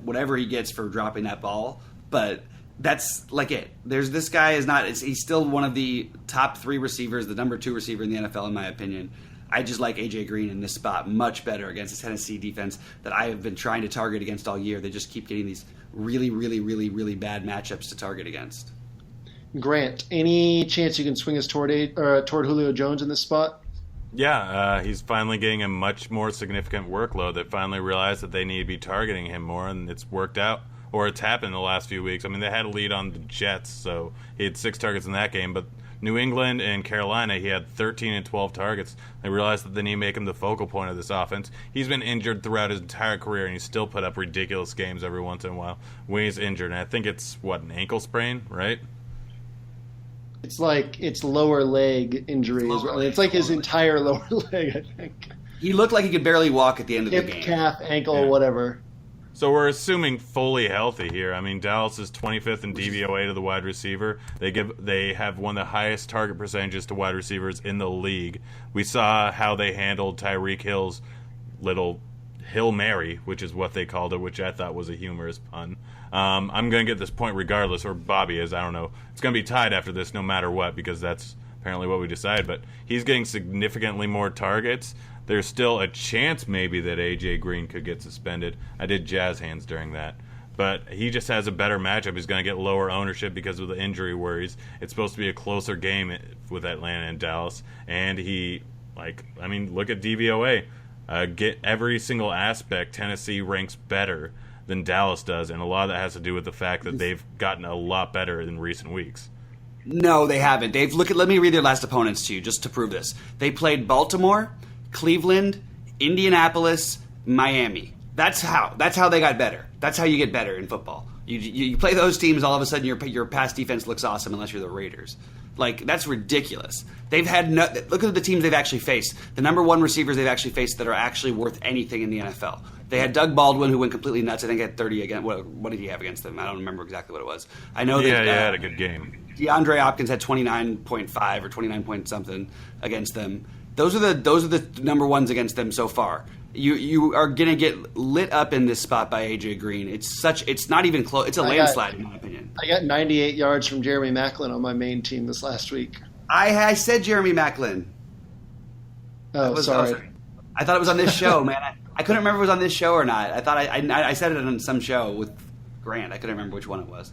whatever he gets for dropping that ball, but that's it. This guy is not. He's still one of the top 3 receivers, the number 2 receiver in the NFL, in my opinion. I just like A.J. Green in this spot much better against the Tennessee defense that I have been trying to target against all year. They just keep getting these really, really, really, really bad matchups to target against. Grant, any chance you can swing us toward Julio Jones in this spot? Yeah, he's finally getting a much more significant workload. They finally realized that they need to be targeting him more, and it's worked out, or it's happened in the last few weeks. I mean, they had a lead on the Jets, so he had 6 targets in that game, but New England and Carolina, he had 13 and 12 targets. They realized that they need to make him the focal point of this offense. He's been injured throughout his entire career, and he's still put up ridiculous games every once in a while when he's injured. And I think it's, an ankle sprain, right? It's lower leg injury. It's like his entire lower leg, I think. He looked like he could barely walk at the end of the game. Hip, calf, ankle, whatever. So we're assuming fully healthy here. I mean, Dallas is 25th in DVOA to the wide receiver. They have one of the highest target percentages to wide receivers in the league. We saw how they handled Tyreek Hill's little Hail Mary, which is what they called it, which I thought was a humorous pun. I'm going to get this point regardless, or Bobby is, I don't know. It's going to be tied after this no matter what, because that's apparently what we decide. But he's getting significantly more targets. There's still a chance maybe that A.J. Green could get suspended. I did jazz hands during that. But he just has a better matchup. He's going to get lower ownership because of the injury worries. It's supposed to be a closer game with Atlanta and Dallas. And look at DVOA. Get every single aspect, Tennessee ranks better than Dallas does. And a lot of that has to do with the fact that they've gotten a lot better in recent weeks. No, they haven't. Dave, let me read their last opponents to you just to prove this. They played Baltimore, Cleveland, Indianapolis, Miami. That's how they got better. That's how you get better in football. You play those teams, all of a sudden your pass defense looks awesome unless you're the Raiders. That's ridiculous. They've had look at the teams they've actually faced. The number one receivers they've actually faced that are actually worth anything in the NFL. They had Doug Baldwin, who went completely nuts. I think he had 30 again. What did he have against them? I don't remember exactly what it was. I know he had a good game. DeAndre Hopkins had 29.5 or 29 point something against them. Those are the number ones against them so far. You are going to get lit up in this spot by A.J. Green. It's not even close. It's a landslide in my opinion. I got 98 yards from Jeremy Maclin on my main team this last week. I said Jeremy Maclin. Oh, sorry. I thought it was on this show, man. I couldn't remember if it was on this show or not. I thought I said it on some show with Grant. I couldn't remember which one it was.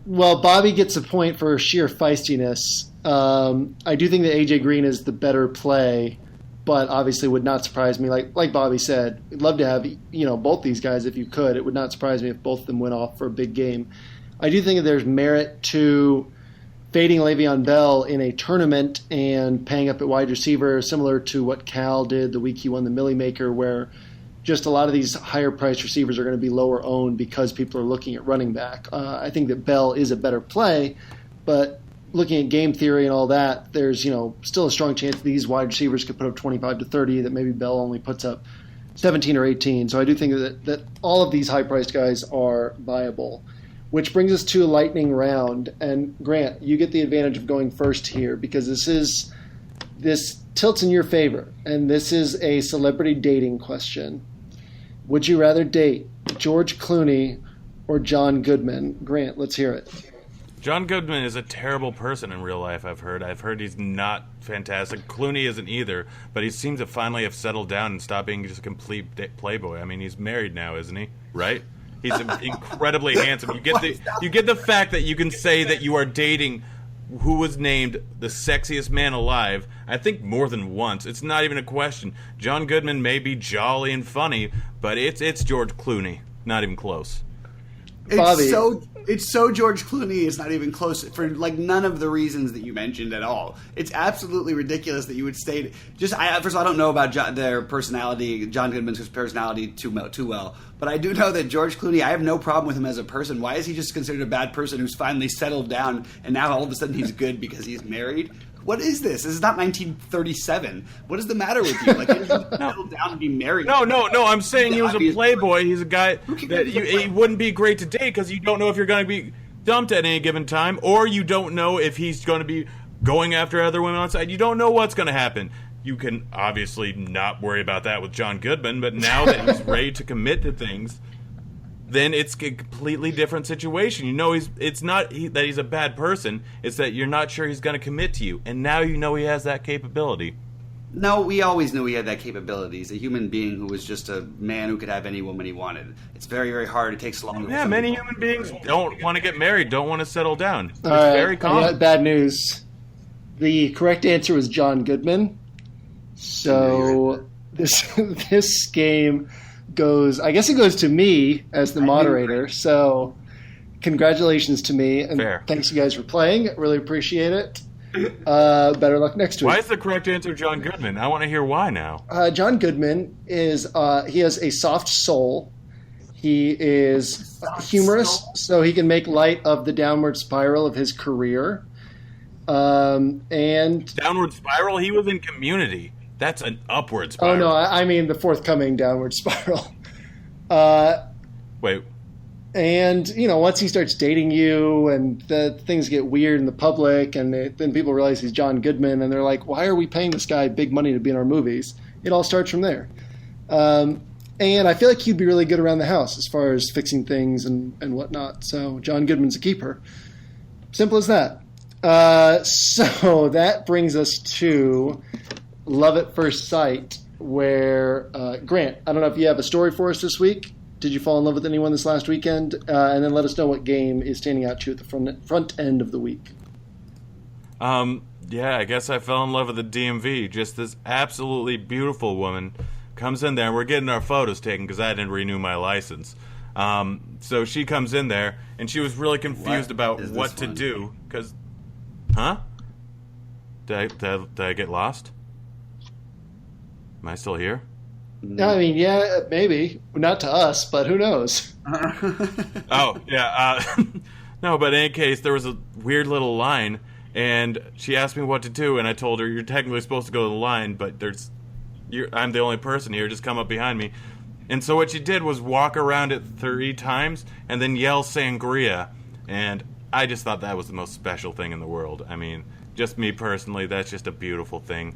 Well, Bobby gets a point for sheer feistiness. I do think that A.J. Green is the better play, but obviously would not surprise me. Like Bobby said, we'd love to have both these guys if you could. It would not surprise me if both of them went off for a big game. I do think that there's merit to fading Le'Veon Bell in a tournament and paying up at wide receiver, similar to what Cal did the week he won the Millie Maker, where just a lot of these higher-priced receivers are going to be lower owned because people are looking at running back. I think that Bell is a better play, but looking at game theory and all that, there's still a strong chance these wide receivers could put up 25 to 30, that maybe Bell only puts up 17 or 18. So I do think that all of these high-priced guys are viable, which brings us to a lightning round. And Grant, you get the advantage of going first here because this tilts in your favor, and this is a celebrity dating question. Would you rather date George Clooney or John Goodman? Grant, let's hear it. John Goodman is a terrible person in real life, I've heard. I've heard he's not fantastic. Clooney isn't either, but he seems to finally have settled down and stopped being just a complete playboy. I mean, he's married now, isn't he? Right? He's incredibly handsome. You get the fact that you can say that you are dating who was named the sexiest man alive, I think more than once. It's not even a question. John Goodman may be jolly and funny, but it's George Clooney. Not even close. Bobby. It's so George Clooney, it's not even close for none of the reasons that you mentioned at all. It's absolutely ridiculous that you would state. First of all, I don't know about their personality, John Goodman's personality too well, but I do know that George Clooney, I have no problem with him as a person. Why is he just considered a bad person who's finally settled down and now all of a sudden he's good because he's married? What is this? This is not 1937. What is the matter with you? He settled down and be married. No. I'm saying he was a playboy. He's a guy that he wouldn't be great to date because you don't know if you're going to be dumped at any given time, or you don't know if he's going to be going after other women on side. You don't know what's going to happen. You can obviously not worry about that with John Goodman, but now that he's ready to commit to things, then it's a completely different situation. It's not that he's a bad person. It's that you're not sure he's going to commit to you. And now you know he has that capability. No, we always knew he had that capability. He's a human being who was just a man who could have any woman he wanted. It's very, very hard. It takes long. Yeah, many human beings don't want to get married, don't want to settle down. It's very common. I got bad news. The correct answer was John Goodman. So this game goes, I guess it goes to me as the moderator. So congratulations to me, and fair. Thanks you guys for playing. Really appreciate it. Better luck next week. Why is the correct answer John Goodman? I want to hear why now. John Goodman is he has a soft soul. He is humorous, so he can make light of the downward spiral of his career. And downward spiral? He was in Community. That's an upward spiral. Oh, no, I mean the forthcoming downward spiral. Wait. And, once he starts dating you and things get weird in the public and then people realize he's John Goodman and they're like, why are we paying this guy big money to be in our movies? It all starts from there. And I feel like he'd be really good around the house as far as fixing things and whatnot. So John Goodman's a keeper. Simple as that. So that brings us to Love at First Sight, where, Grant, I don't know if you have a story for us this week. Did you fall in love with anyone this last weekend? And then let us know what game is standing out to you at the front end of the week. Yeah, I guess I fell in love with the DMV. Just this absolutely beautiful woman comes in there, and we're getting our photos taken because I didn't renew my license. So she comes in there, and she was really confused about what to do. Because, huh? Did I get lost? Am I still here? I mean, yeah, maybe. Not to us, but who knows? Oh, yeah. No, but in any case, there was a weird little line, and she asked me what to do, and I told her, you're technically supposed to go to the line, but I'm the only person here, just come up behind me. And so what she did was walk around it 3 times, and then yell sangria, and I just thought that was the most special thing in the world. I mean, just me personally, that's just a beautiful thing.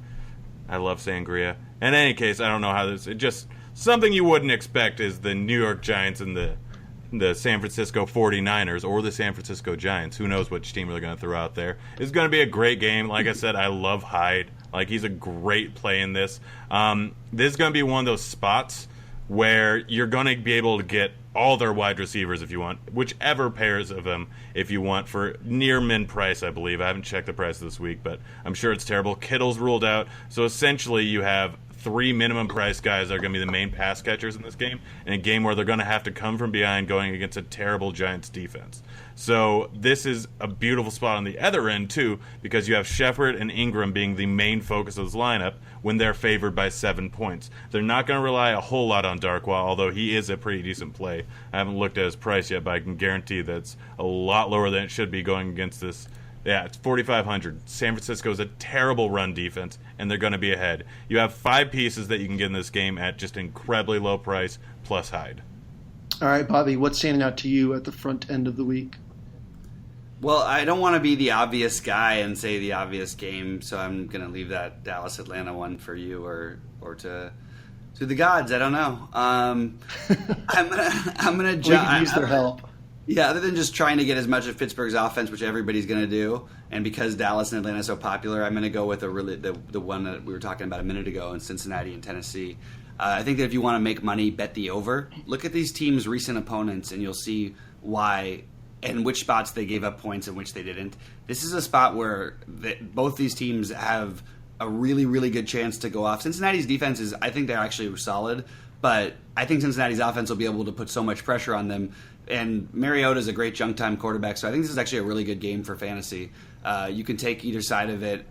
I love sangria. In any case, I don't know how this... It just... Something you wouldn't expect is the New York Giants and the San Francisco 49ers or the San Francisco Giants. Who knows which team they're going to throw out there. It's going to be a great game. Like I said, I love Hyde. Like, he's a great play in this. This is going to be one of those spots where you're going to be able to get all their wide receivers if you want, whichever pairs of them if you want, for near min price, I believe. I haven't checked the price this week, but I'm sure it's terrible. Kittle's ruled out. So essentially you have 3 minimum price guys that are going to be the main pass catchers in this game, in a game where they're going to have to come from behind going against a terrible Giants defense. So this is a beautiful spot on the other end, too, because you have Shepard and Ingram being the main focus of this lineup when they're favored by 7 points. They're not going to rely a whole lot on Darkwa, although he is a pretty decent play. I haven't looked at his price yet, but I can guarantee that's a lot lower than it should be going against this. Yeah, it's 4,500. San Francisco is a terrible run defense, and they're going to be ahead. You have 5 pieces that you can get in this game at just incredibly low price, plus Hyde. All right, Bobby, what's standing out to you at the front end of the week? Well, I don't want to be the obvious guy and say the obvious game, so I'm going to leave that Dallas-Atlanta one for you or to the gods. I don't know. I'm gonna We could use their help. Yeah, other than just trying to get as much of Pittsburgh's offense, which everybody's going to do, and because Dallas and Atlanta are so popular, I'm going to go with the one that we were talking about a minute ago in Cincinnati and Tennessee. I think that if you want to make money, bet the over. Look at these teams' recent opponents, and you'll see why and which spots they gave up points and which they didn't. This is a spot where both these teams have a really, really good chance to go off. Cincinnati's defense is, I think they're actually solid, but I think Cincinnati's offense will be able to put so much pressure on them. And Mariota's a great junk time quarterback, so I think this is actually a really good game for fantasy. You can take either side of it.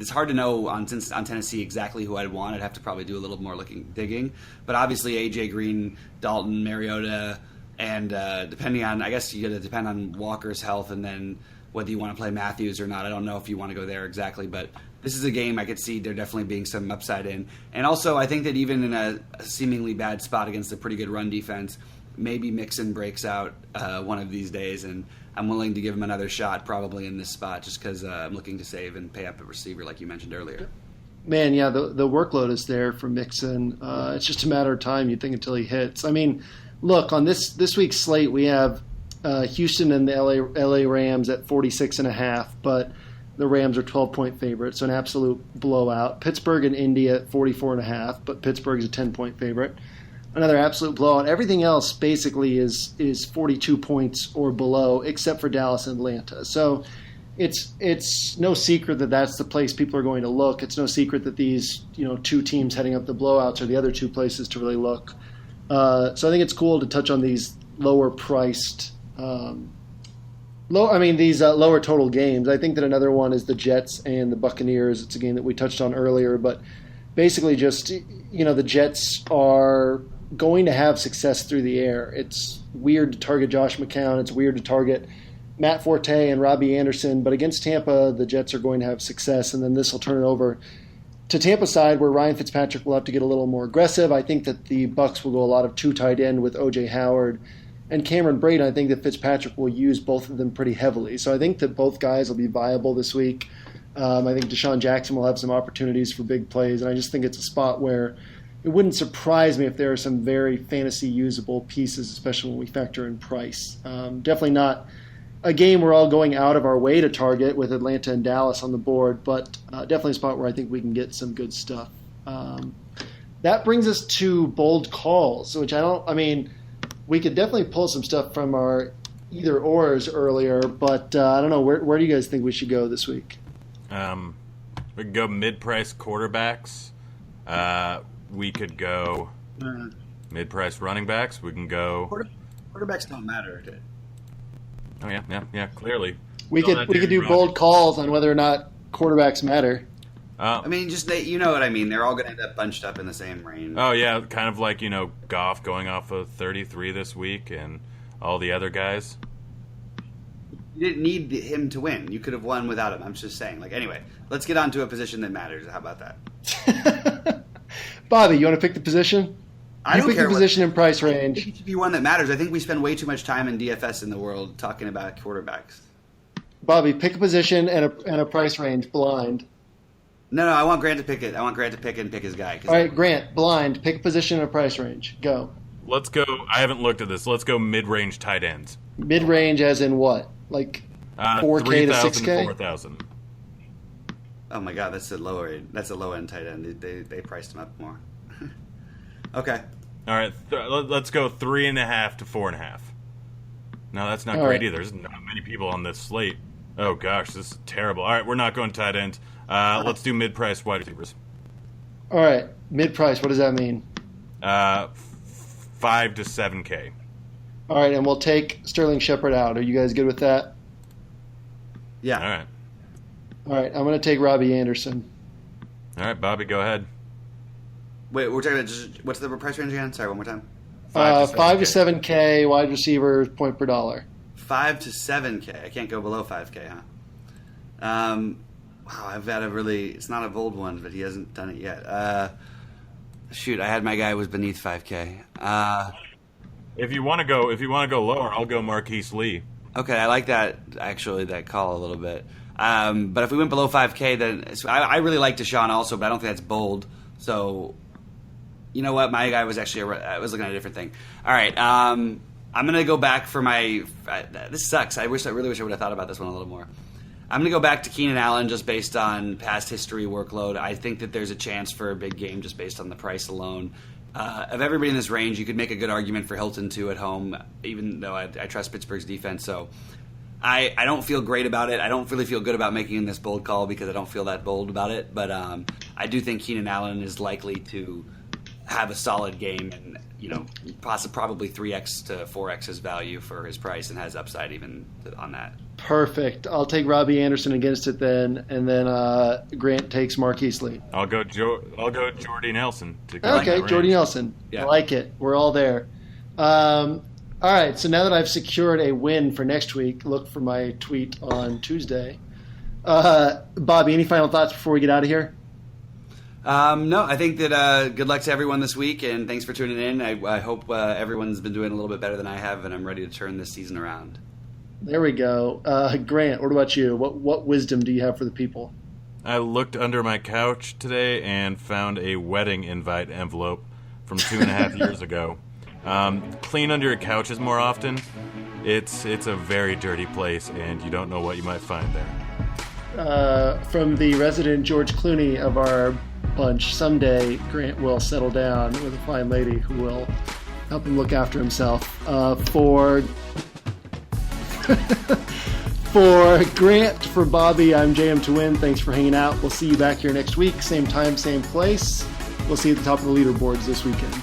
It's hard to know on Tennessee exactly who I'd want. I'd have to probably do a little more digging. But obviously A.J. Green, Dalton, Mariota, and depending on, I guess you got to depend on Walker's health and then whether you want to play Matthews or not. I don't know if you want to go there exactly, but this is a game I could see there definitely being some upside in. And also, I think that even in a seemingly bad spot against a pretty good run defense, maybe Mixon breaks out one of these days, and I'm willing to give him another shot probably in this spot just because I'm looking to save and pay up a receiver like you mentioned earlier. Man, yeah, the workload is there for Mixon. It's just a matter of time, you'd think, until he hits. I mean, look, on this week's slate, we have Houston and the LA Rams at 46.5, but the Rams are 12-point favorites, so an absolute blowout. Pittsburgh and Indy at 44.5, but Pittsburgh is a 10-point favorite. Another absolute blowout. Everything else basically is 42 points or below, except for Dallas and Atlanta. So it's no secret that that's the place people are going to look. It's no secret that these 2 teams heading up the blowouts are the other 2 places to really look. So I think it's cool to touch on these lower priced, lower total games. I think that another one is the Jets and the Buccaneers. It's a game that we touched on earlier, but basically just the Jets are going to have success through the air. It's weird to target Josh McCown. It's weird to target Matt Forte and Robbie Anderson. But against Tampa, the Jets are going to have success. And then this will turn it over to Tampa side where Ryan Fitzpatrick will have to get a little more aggressive. I think that the Bucs will go a lot of 2 tight end with O.J. Howard and Cameron Brate. I think that Fitzpatrick will use both of them pretty heavily. So I think that both guys will be viable this week. I think Deshaun Jackson will have some opportunities for big plays. And I just think it's a spot where it wouldn't surprise me if there are some very fantasy usable pieces, especially when we factor in price. Definitely not a game we're all going out of our way to target with Atlanta and Dallas on the board, but definitely a spot where I think we can get some good stuff. That brings us to bold calls, which we could definitely pull some stuff from our either ors earlier, but I don't know. Where do you guys think we should go this week? We could go mid-price quarterbacks. We could go mid-price running backs. We can go. Quarterbacks don't matter. Oh yeah. Clearly, we could do bold calls on whether or not quarterbacks matter. You know what I mean. They're all going to end up bunched up in the same range. Oh yeah, kind of like Goff going off of 33 this week and all the other guys. You didn't need him to win. You could have won without him. I'm just saying. Anyway, let's get on to a position that matters. How about that? Bobby, you want to pick the position? I don't pick care the position and price range. I think it should be one that matters. I think we spend way too much time in DFS in the world talking about quarterbacks. Bobby, pick a position and a price range, blind. No, I want Grant to pick it. I want Grant to pick it and pick his guy. All right, Grant, blind, pick a position and a price range. Go. Let's go. I haven't looked at this. Let's go mid-range tight ends. Mid-range as in what? 4K to 6K? 4,000. Oh my God, that's a low end tight end. They priced him up more. Okay. All right, let's go 3.5 to 4.5. No, that's not great either. There's not many people on this slate. Oh gosh, this is terrible. All right, we're not going tight ends. Let's do mid-price wide receivers. All right, mid-price. What does that mean? 5 to 7K. All right, and we'll take Sterling Shepard out. Are you guys good with that? Yeah. All right. All right, I'm going to take Robbie Anderson. All right, Bobby, go ahead. Wait, we're talking about what's the price range again? Sorry, one more time. 5 to 7K wide receiver, point per dollar. 5 to 7K. I can't go below 5K, huh? Wow, I've got it's not a bold one, but he hasn't done it yet. Shoot, I had my guy was beneath 5K. If you want to go lower, I'll go Marquise Lee. Okay, I like that call a little bit. But if we went below 5K, then I really like Deshaun also, but I don't think that's bold. So, you know what? My guy was actually I was looking at a different thing. All right, I'm gonna go back for my. This sucks. I really wish I would have thought about this one a little more. I'm going to go back to Keenan Allen just based on past history workload. I think that there's a chance for a big game just based on the price alone. Of everybody in this range, you could make a good argument for Hilton, too, at home, even though I trust Pittsburgh's defense. So I don't feel great about it. I don't really feel good about making this bold call because I don't feel that bold about it. But I do think Keenan Allen is likely to have a solid game and, probably 3x to 4x his value for his price and has upside even on that. Perfect. I'll take Robbie Anderson against it then, and then Grant takes Marquise Lee. I'll go Jordy Nelson. Okay, Jordy Nelson. Yeah. I like it. We're all there. All right, so now that I've secured a win for next week, look for my tweet on Tuesday. Bobby, any final thoughts before we get out of here? No, I think that good luck to everyone this week, and thanks for tuning in. I hope everyone's been doing a little bit better than I have, and I'm ready to turn this season around. There we go. Grant, what about you? What wisdom do you have for the people? I looked under my couch today and found a wedding invite envelope from 2.5 years ago. Clean under your couches more often. It's a very dirty place, and you don't know what you might find there. From the resident George Clooney of our bunch, someday Grant will settle down with a fine lady who will help him look after himself. For Grant, for Bobby, I'm JMToWin. Thanks for hanging out. We'll see you back here next week. Same time, same place. We'll see you at the top of the leaderboards this weekend.